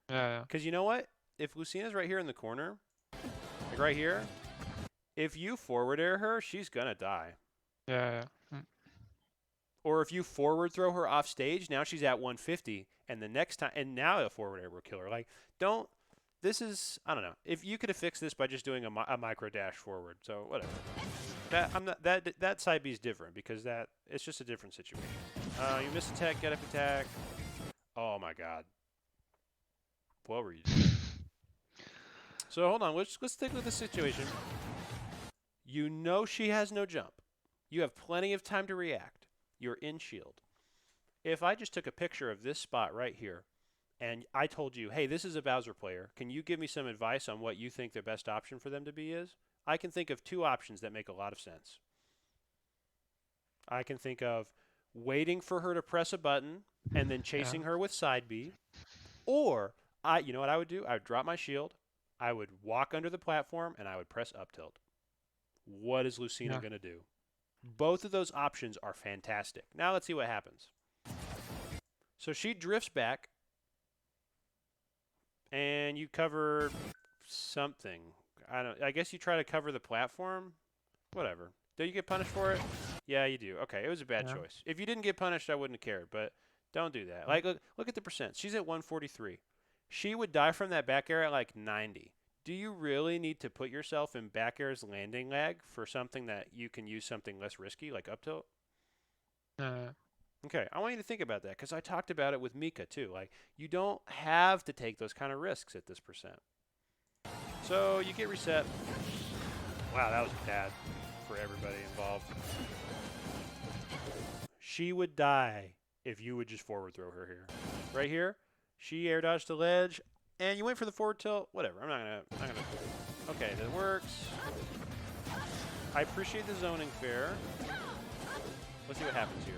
Yeah. Because you know what? If Lucina's right here in the corner, like right here, if you forward air her, she's going to die. Yeah. Or if you forward throw her off stage, now she's at 150, and the next time, and now a forward air will kill her. Like, don't. This is, I don't know. If you could have fixed this by just doing a micro dash forward, so whatever. That side B is different because it's just a different situation. You missed attack, get up attack. Oh my god. What were you doing? So hold on, let's stick with the situation. You know she has no jump. You have plenty of time to react. You're in shield. If I just took a picture of this spot right here, and I told you, hey, this is a Bowser player, can you give me some advice on what you think the best option for them to be is? I can think of two options that make a lot of sense. I can think of waiting for her to press a button and then chasing her with side B. Or, you know what I would do? I would drop my shield, I would walk under the platform, and I would press up tilt. What is Lucina going to do? Both of those options are fantastic. Now let's see what happens. So she drifts back, and you cover something. I guess you try to cover the platform. Whatever. Do you get punished for it? Yeah, you do. Okay, it was a bad choice. If you didn't get punished, I wouldn't have cared, but don't do that. Like, look at the percent. She's at 143. She would die from that back air at like 90. Do you really need to put yourself in back air's landing lag for something that you can use something less risky, like up tilt? Okay, I want you to think about that because I talked about it with Mika too. Like, you don't have to take those kind of risks at this percent. So you get reset. Wow, that was bad for everybody involved. She would die if you would just forward throw her here. Right here, she air dodged the ledge. And you went for the forward tilt. Whatever. I'm not gonna. Okay, that works. I appreciate the zoning fair. Let's see what happens here.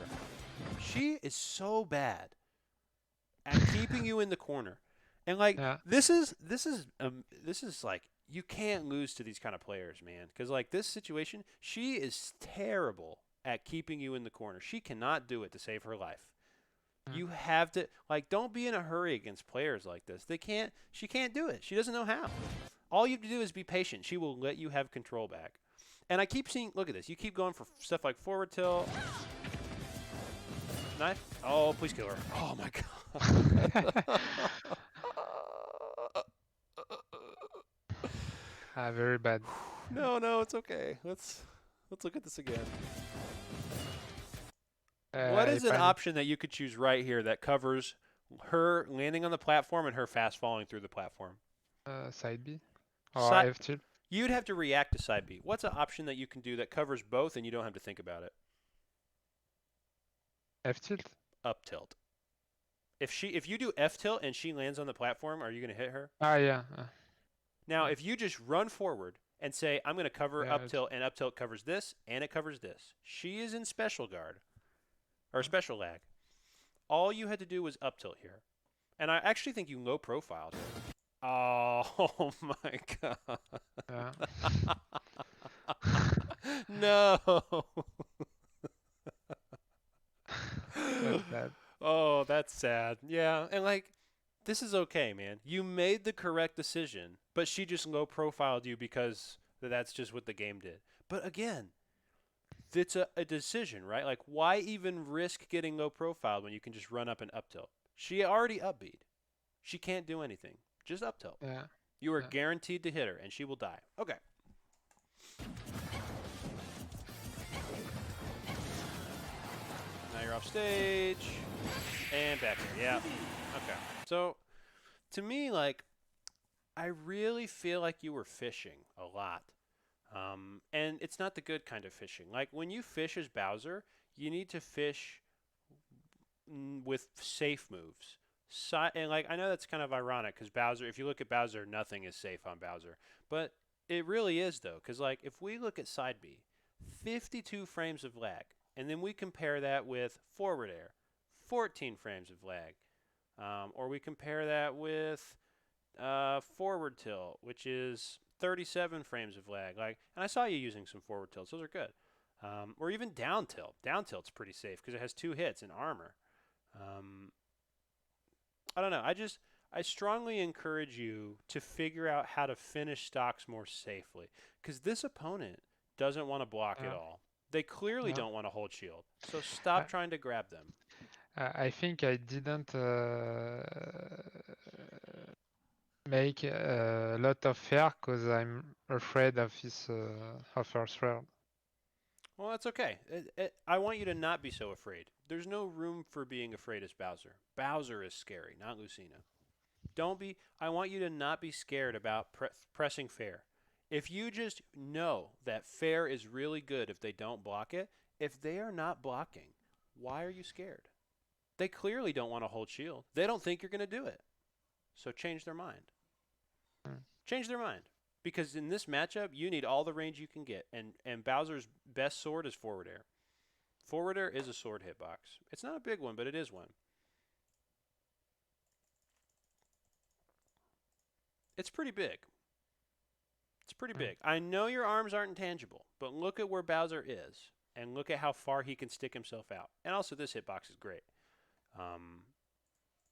She is so bad at keeping you in the corner, and like this is like you can't lose to these kind of players, man. Because like this situation, she is terrible at keeping you in the corner. She cannot do it to save her life. You have to, like, don't be in a hurry against players like this. She can't do it. She doesn't know how. All you have to do is be patient. She will let you have control back. And I keep seeing, look at this. You keep going for stuff like forward tilt. Knife. Oh, please kill her. Oh, my God. Very bad. No, it's okay. Let's look at this again. What is an option that you could choose right here that covers her landing on the platform and her fast falling through the platform? Side B? Or F tilt? You'd have to react to side B. What's an option that you can do that covers both and you don't have to think about it? F tilt? Up tilt. If you do F tilt and she lands on the platform, are you going to hit her? Yeah. Now, if you just run forward and say, I'm going to cover up tilt, and up tilt covers this, and it covers this. She is in special guard. Or special lag. All you had to do was up tilt here. And I actually think you low profiled her. Oh my god. No. That's bad. Oh, that's sad. Yeah, and like, this is okay, man. You made the correct decision, but she just low profiled you because that's just what the game did. But again, It's a decision, right? Like, why even risk getting low profile when you can just run up and up tilt? She already up beat. She can't do anything. Just up tilt. Yeah. You are Yeah. guaranteed to hit her, and she will die. Okay. Now you're off stage. And back here. Yeah. Okay. So, to me, like, I really feel like you were fishing a lot. And it's not the good kind of fishing. Like, when you fish as Bowser, you need to fish with safe moves. And like I know that's kind of ironic because Bowser, if you look at Bowser, nothing is safe on Bowser, but it really is though. Because like if we look at side B, 52 frames of lag, and then we compare that with forward air, 14 frames of lag, or we compare that with forward tilt, which is 37 frames of lag. Like, and I saw you using some forward tilts; those are good. Or even down tilt. Down tilt's pretty safe because it has 2 hits and armor. Um, I don't know. I strongly encourage you to figure out how to finish stocks more safely because this opponent doesn't want to block at Yeah. all. They clearly Yeah. don't want to hold shield. So I, stop trying to grab them. I think I didn't make a lot of fair because I'm afraid of his first round. Well, that's okay. I want you to not be so afraid. There's no room for being afraid as Bowser. Bowser is scary, not Lucina. Don't be. I want you to not be scared about pressing fair. If you just know that fair is really good if they don't block it, if they are not blocking, why are you scared? They clearly don't want to hold shield. They don't think you're going to do it. So change their mind. Mm. Change their mind. Because in this matchup, you need all the range you can get. And Bowser's best sword is forward air. Forward air is a sword hitbox. It's not a big one, but it is one. It's pretty big. It's pretty Mm. big. I know your arms aren't intangible, but look at where Bowser is, and look at how far he can stick himself out. And also, this hitbox is great. Um,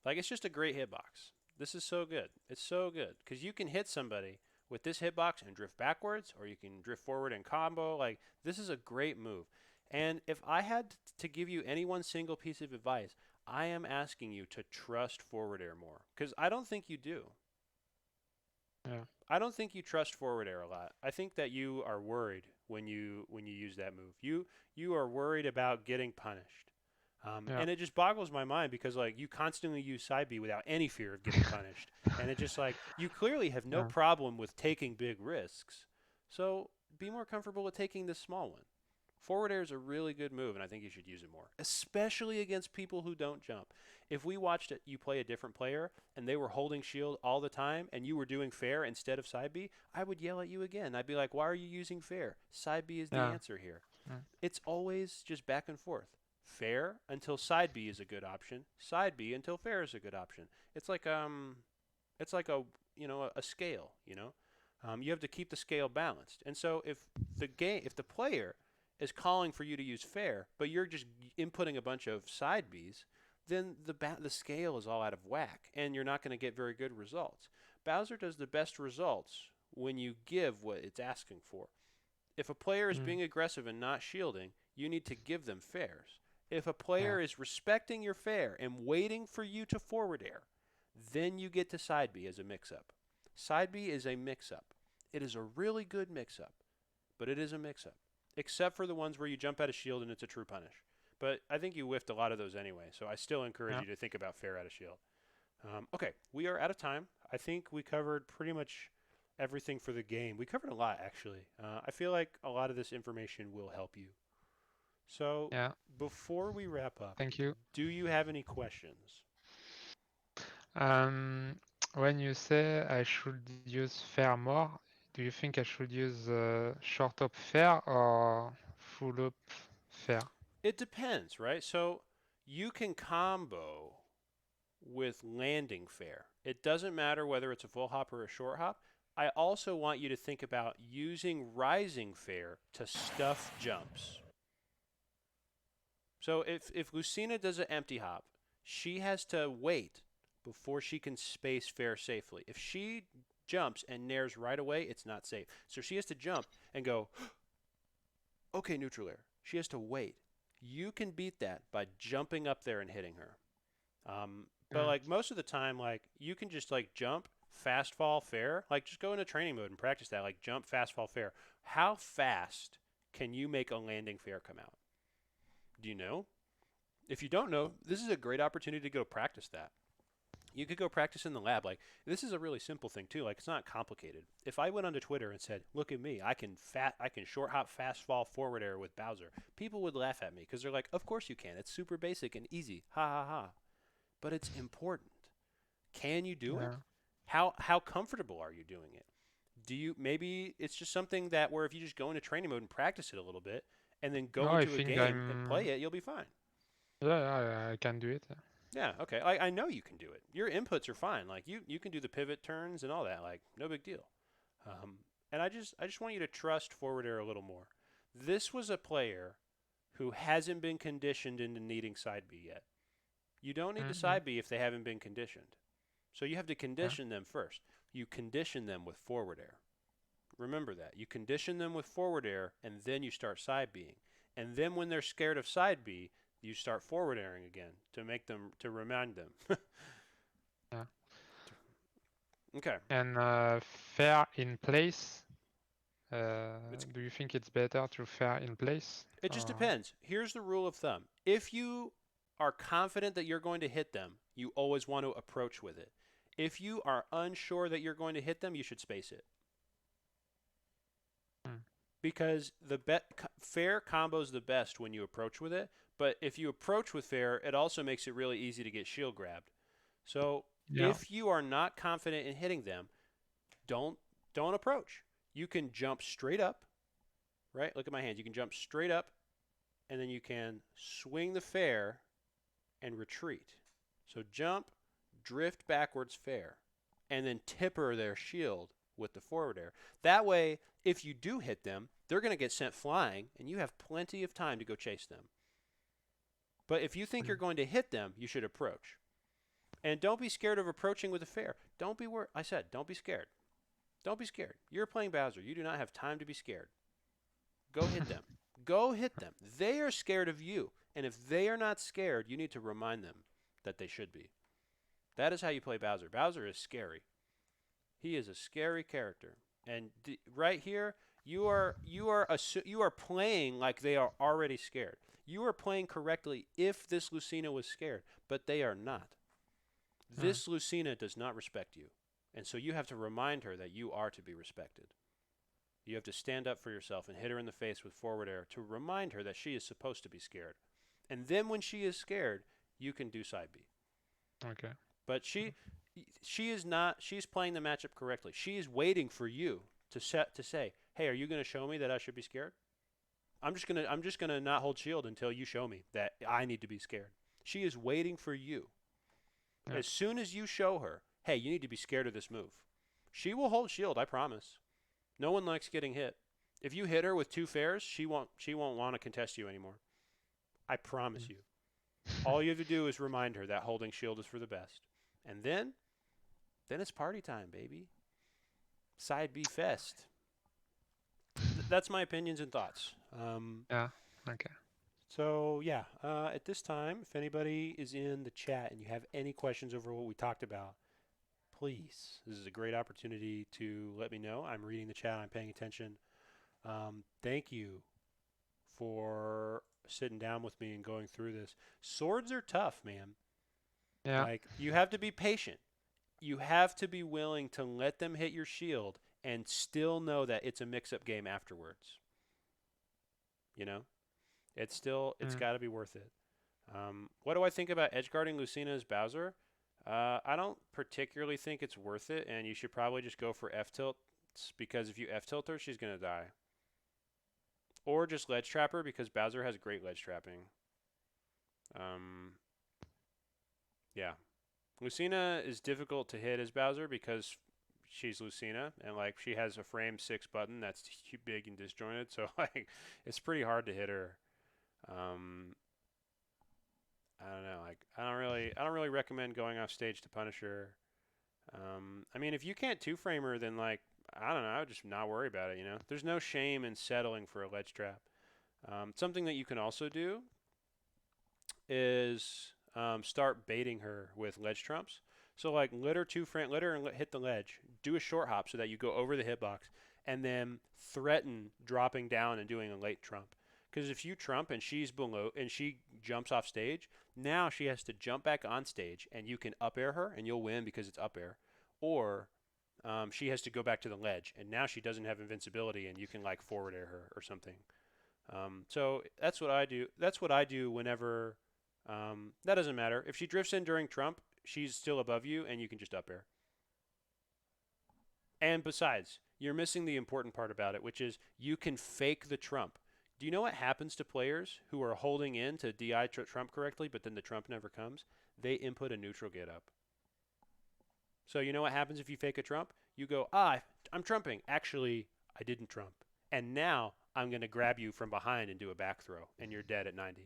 like it's just a great hitbox. This is so good. It's so good because you can hit somebody with this hitbox and drift backwards, or you can drift forward and combo. Like this is a great move. And if I had to give you any one single piece of advice, I am asking you to trust forward air more because I don't think you do. Yeah. I don't think you trust forward air a lot. I think that you are worried when you use that move. You are worried about getting punished, Yeah. and it just boggles my mind because like you constantly use side B without any fear of getting punished, and it just like you clearly have no Yeah. problem with taking big risks. So be more comfortable with taking this small one. Forward air is a really good move, and I think you should use it more, especially against people who don't jump. If we watched it, you play a different player and they were holding shield all the time and you were doing fair instead of side B, I would yell at you again. I'd be like, why are you using fair? Side B is the Yeah. answer here. Mm. It's always just back and forth. Fair until side B is a good option. Side B until fair is a good option. It's like a a scale. You have to keep the scale balanced. And so if the player is calling for you to use fair, but you're just inputting a bunch of side Bs, then the scale is all out of whack, and you're not going to get very good results. Bowser does the best results when you give what it's asking for. If a player is Mm. being aggressive and not shielding, you need to give them fairs. If a Yeah. player is respecting your fair and waiting for you to forward air, then you get to side B as a mix-up. Side B is a mix-up. It is a really good mix-up, but it is a mix-up, except for the ones where you jump out of shield and it's a true punish. But I think you whiffed a lot of those anyway, so I still encourage Yeah. you to think about fair out of shield. Okay, we are out of time. I think we covered pretty much everything for the game. We covered a lot, actually. I feel like a lot of this information will help you. So, Yeah. before we wrap up, Thank you. do you have any questions? Um, when you say I should use fair more, do you think I should use short up fair or full up fair? It depends, right? So, you can combo with landing fair. It doesn't matter whether it's a full hop or a short hop. I also want you to think about using rising fair to stuff jumps. So if Lucina does an empty hop, she has to wait before she can space fair safely. If she jumps and nares right away, it's not safe. So she has to jump and go, okay, neutral air. She has to wait. You can beat that by jumping up there and hitting her. But Mm. like most of the time, like you can just like jump, fast fall, fair. Like just go into training mode and practice that. Like jump, fast fall, fair. How fast can you make a landing fair come out? Do you know? If you don't know, this is a great opportunity to go practice that. You could go practice in the lab. Like this is a really simple thing too. Like it's not complicated. If I went onto Twitter and said, "Look at me, I can short hop, fast fall, forward air with Bowser," people would laugh at me because they're like, "Of course you can. It's super basic and easy. Ha ha ha." But it's important. Can you do it? Yeah. How comfortable are you doing it? Do you maybe it's just something that where if you just go into training mode and practice it a little bit and then No, go I into a think game and I'm. play it, you'll be fine. Yeah, I can do it. Yeah, okay. I know you can do it. Your inputs are fine. Like you can do the pivot turns and all that. Like no big deal. Um, and I just want you to trust forward air a little more. This was a player who hasn't been conditioned into needing side B yet. You don't need to Mm-hmm. side B if they haven't been conditioned. So you have to Yeah. condition them first. You condition them with forward air. Remember that. You condition them with forward air and then you start side Bing. And then when they're scared of side B, you start forward airing again to make them to remind them. Yeah. Okay. And fair in place. It's Do you think it's better to fair in place? it just depends. Here's the rule of thumb. If you are confident that you're going to hit them, you always want to approach with it. If you are unsure that you're going to hit them, you should space it. Mm. Because fair combos the best when you approach with it, but if you approach with fair, it also makes it really easy to get shield grabbed. So Yeah. if you are not confident in hitting them, don't don't approach. You can jump straight up, right? Look at my hands. You can jump straight up and then you can swing the fair and retreat. So jump, drift backwards fair, and then tipper their shield with the forward air. That way, if you do hit them, they're going to get sent flying, and you have plenty of time to go chase them. But if you think you're Mm. going to hit them, you should approach. And don't be scared of approaching with a fair. Don't be worried. I said, don't be scared. Don't be scared. You're playing Bowser. You do not have time to be scared. Go hit them. Go hit them. They are scared of you. And if they are not scared, you need to remind them that they should be. That is how you play Bowser. Bowser is scary. He is a scary character. And right here, you are playing like they are already scared. You are playing correctly if this Lucina was scared, but they are not. Mm. This Lucina does not respect you. And so you have to remind her that you are to be respected. You have to stand up for yourself and hit her in the face with forward air to remind her that she is supposed to be scared. And then when she is scared, you can do side B. Okay. But she is not she's playing the matchup correctly. She is waiting for you to say, "Hey, are you going to show me that I should be scared? I'm just going to not hold shield until you show me that I need to be scared." She is waiting for you. Yeah. As soon as you show her, "Hey, you need to be scared of this move." She will hold shield, I promise. No one likes getting hit. If you hit her with two fairs, she won't want to contest you anymore. I promise Mm. you. All you have to do is remind her that holding shield is for the best. And then it's party time, baby. Side B fest. That's my opinions and thoughts. Yeah. Okay. So yeah, at this time, if anybody is in the chat and you have any questions over what we talked about, please, this is a great opportunity to let me know. I'm reading the chat. I'm paying attention. Thank you for sitting down with me and going through this. Swords are tough, man. Yeah. Like you have to be patient. You have to be willing to let them hit your shield and still know that it's a mix-up game afterwards. You know, it's Mm. got to be worth it. What do I think about edgeguarding Lucina as Bowser? I don't particularly think it's worth it, and you should probably just go for F tilts because if you F tilt her, she's gonna die. Or just ledge trap her because Bowser has great ledge trapping. Um, yeah, Lucina is difficult to hit as Bowser because she's Lucina and like she has a frame 6 button that's big and disjointed, so like it's pretty hard to hit her. Um, I don't know, like I don't really recommend going off stage to punish her. I mean, if you can't two frame her, then like I don't know, I would just not worry about it. You know, there's no shame in settling for a ledge trap. Something that you can also do is start baiting her with ledge trumps. So like let her let her and hit the ledge. Do a short hop so that you go over the hitbox, and then threaten dropping down and doing a late trump. Because if you trump and she's below and she jumps off stage, now she has to jump back on stage, and you can up air her and you'll win because it's up air. Or she has to go back to the ledge, and now she doesn't have invincibility, and you can like forward air her or something. So that's what I do. That's what I do whenever. That doesn't matter. If she drifts in during Trump, she's still above you, and you can just up air. And besides, you're missing the important part about it, which is you can fake the Trump. Do you know what happens to players who are holding in to DI Trump correctly, but then the Trump never comes? They input a neutral get up. So you know what happens if you fake a Trump? You go, I'm trumping. Actually, I didn't Trump. And now I'm going to grab you from behind and do a back throw, and you're dead at 90. Mm.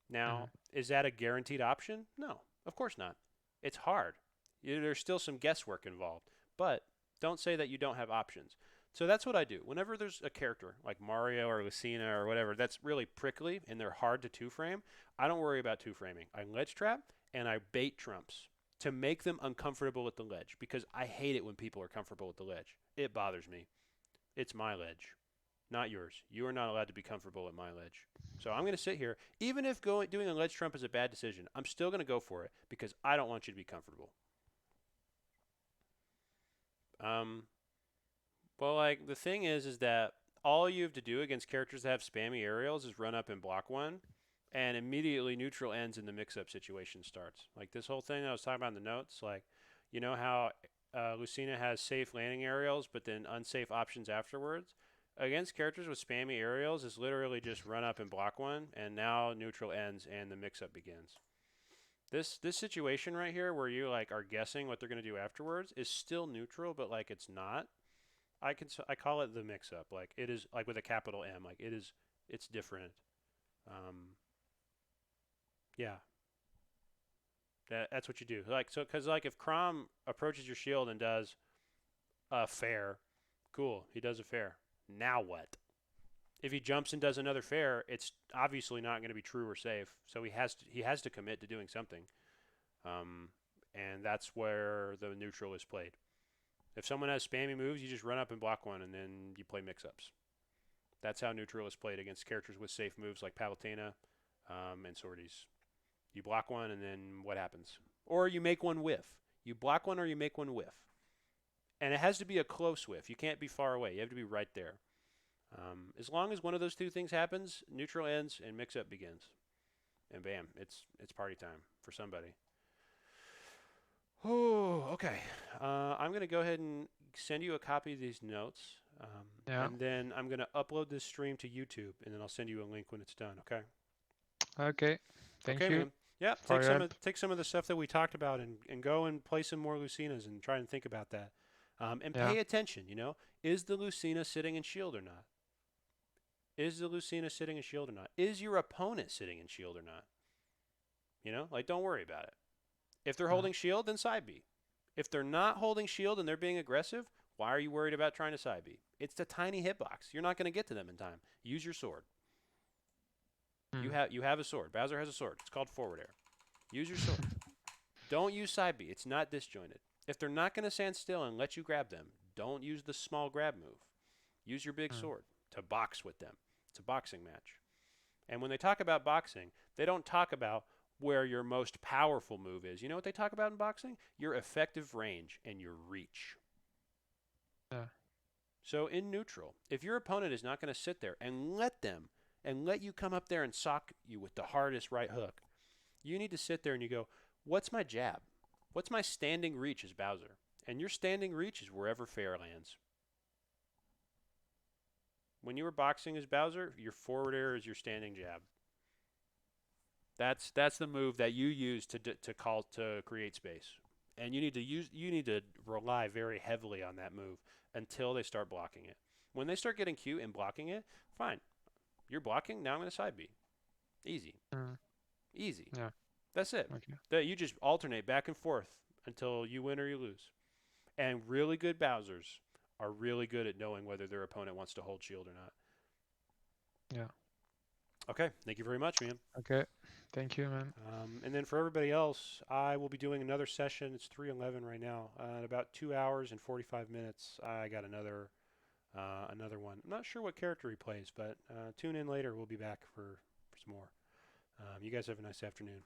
Now, is that a guaranteed option? No, of course not. It's hard. There's still some guesswork involved, but don't say that you don't have options. So that's what I do. Whenever there's a character like Mario or Lucina or whatever that's really prickly and they're hard to two frame, I don't worry about two framing. I ledge trap and I bait trumps to make them uncomfortable at the ledge because I hate it when people are comfortable at the ledge. It bothers me. It's my ledge, not yours. You are not allowed to be comfortable at my ledge. So I'm going to sit here. Even if doing a ledge trump is a bad decision, I'm still going to go for it because I don't want you to be comfortable. Um, well, like the thing is that all you have to do against characters that have spammy aerials is run up and block one, and immediately neutral ends and the mix-up situation starts. Like this whole thing I was talking about in the notes, like you know how Lucina has safe landing aerials, but then unsafe options afterwards. Against characters with spammy aerials, is literally just run up and block one, and now neutral ends and the mix-up begins. This situation right here, where you like are guessing what they're gonna do afterwards, is still neutral, but like it's not. I call it the mix-up. Like it is like with a capital M. Like it's different. Um, yeah, that's what you do. Like so, because like if Crom approaches your shield and does a fair, cool, he does a fair. Now what? If he jumps and does another fair, it's obviously not going to be true or safe. So he has to commit to doing something, um, and that's where the neutral is played. If someone has spammy moves, you just run up and block one, and then you play mix-ups. That's how neutral is played against characters with safe moves like Palutena and Sorties. You block one, and then what happens? Or you make one whiff. You block one, or you make one whiff, and it has to be a close whiff. You can't be far away. You have to be right there. As long as one of those two things happens, neutral ends and mix up begins, and bam, it's party time for somebody. Oh, okay. I'm gonna go ahead and send you a copy of these notes, Yeah. and then I'm gonna upload this stream to YouTube, and then I'll send you a link when it's done. Okay. Okay. Okay, Thank you man. Yeah, for your help. take some of the stuff that we talked about and go and play some more Lucinas and try and think about that. And Yeah. pay attention. Is the Lucina sitting in shield or not? Is the Lucina sitting in shield or not? Is your opponent sitting in shield or not? Like don't worry about it. If they're Mm. holding shield, then side B. If they're not holding shield and they're being aggressive, why are you worried about trying to side B? It's the tiny hitbox. You're not going to get to them in time. Use your sword. You Mm. have a sword. Bowser has a sword. It's called forward air. Use your sword. Don't use side B. It's not disjointed. If they're not going to stand still and let you grab them, don't use the small grab move. Use your big Mm. sword to box with them. It's a boxing match. And when they talk about boxing, they don't talk about where your most powerful move is. You know what they talk about in boxing? Your effective range and your reach. Yeah. So in neutral, if your opponent is not going to sit there and let you come up there and sock you with the hardest right hook, you need to sit there and you go, what's my jab? What's my standing reach as Bowser? And your standing reach is wherever fair lands. When you were boxing as Bowser, your forward air is your standing jab. That's the move that you use to create space, and you need to rely very heavily on that move until they start blocking it. When they start getting cute and blocking it, fine. You're blocking. Now I'm going to side B. Easy, Mm. easy. Yeah. That's it. Okay. That you just alternate back and forth until you win or you lose. And really good Bowsers are really good at knowing whether their opponent wants to hold shield or not. Yeah. Okay, thank you very much, man. Okay. Thank you, man. And then for everybody else, I will be doing another session. It's 3:11 right now. In about 2 hours and 45 minutes, I got another one. I'm not sure what character he plays, but tune in later. We'll be back for some more. You guys have a nice afternoon.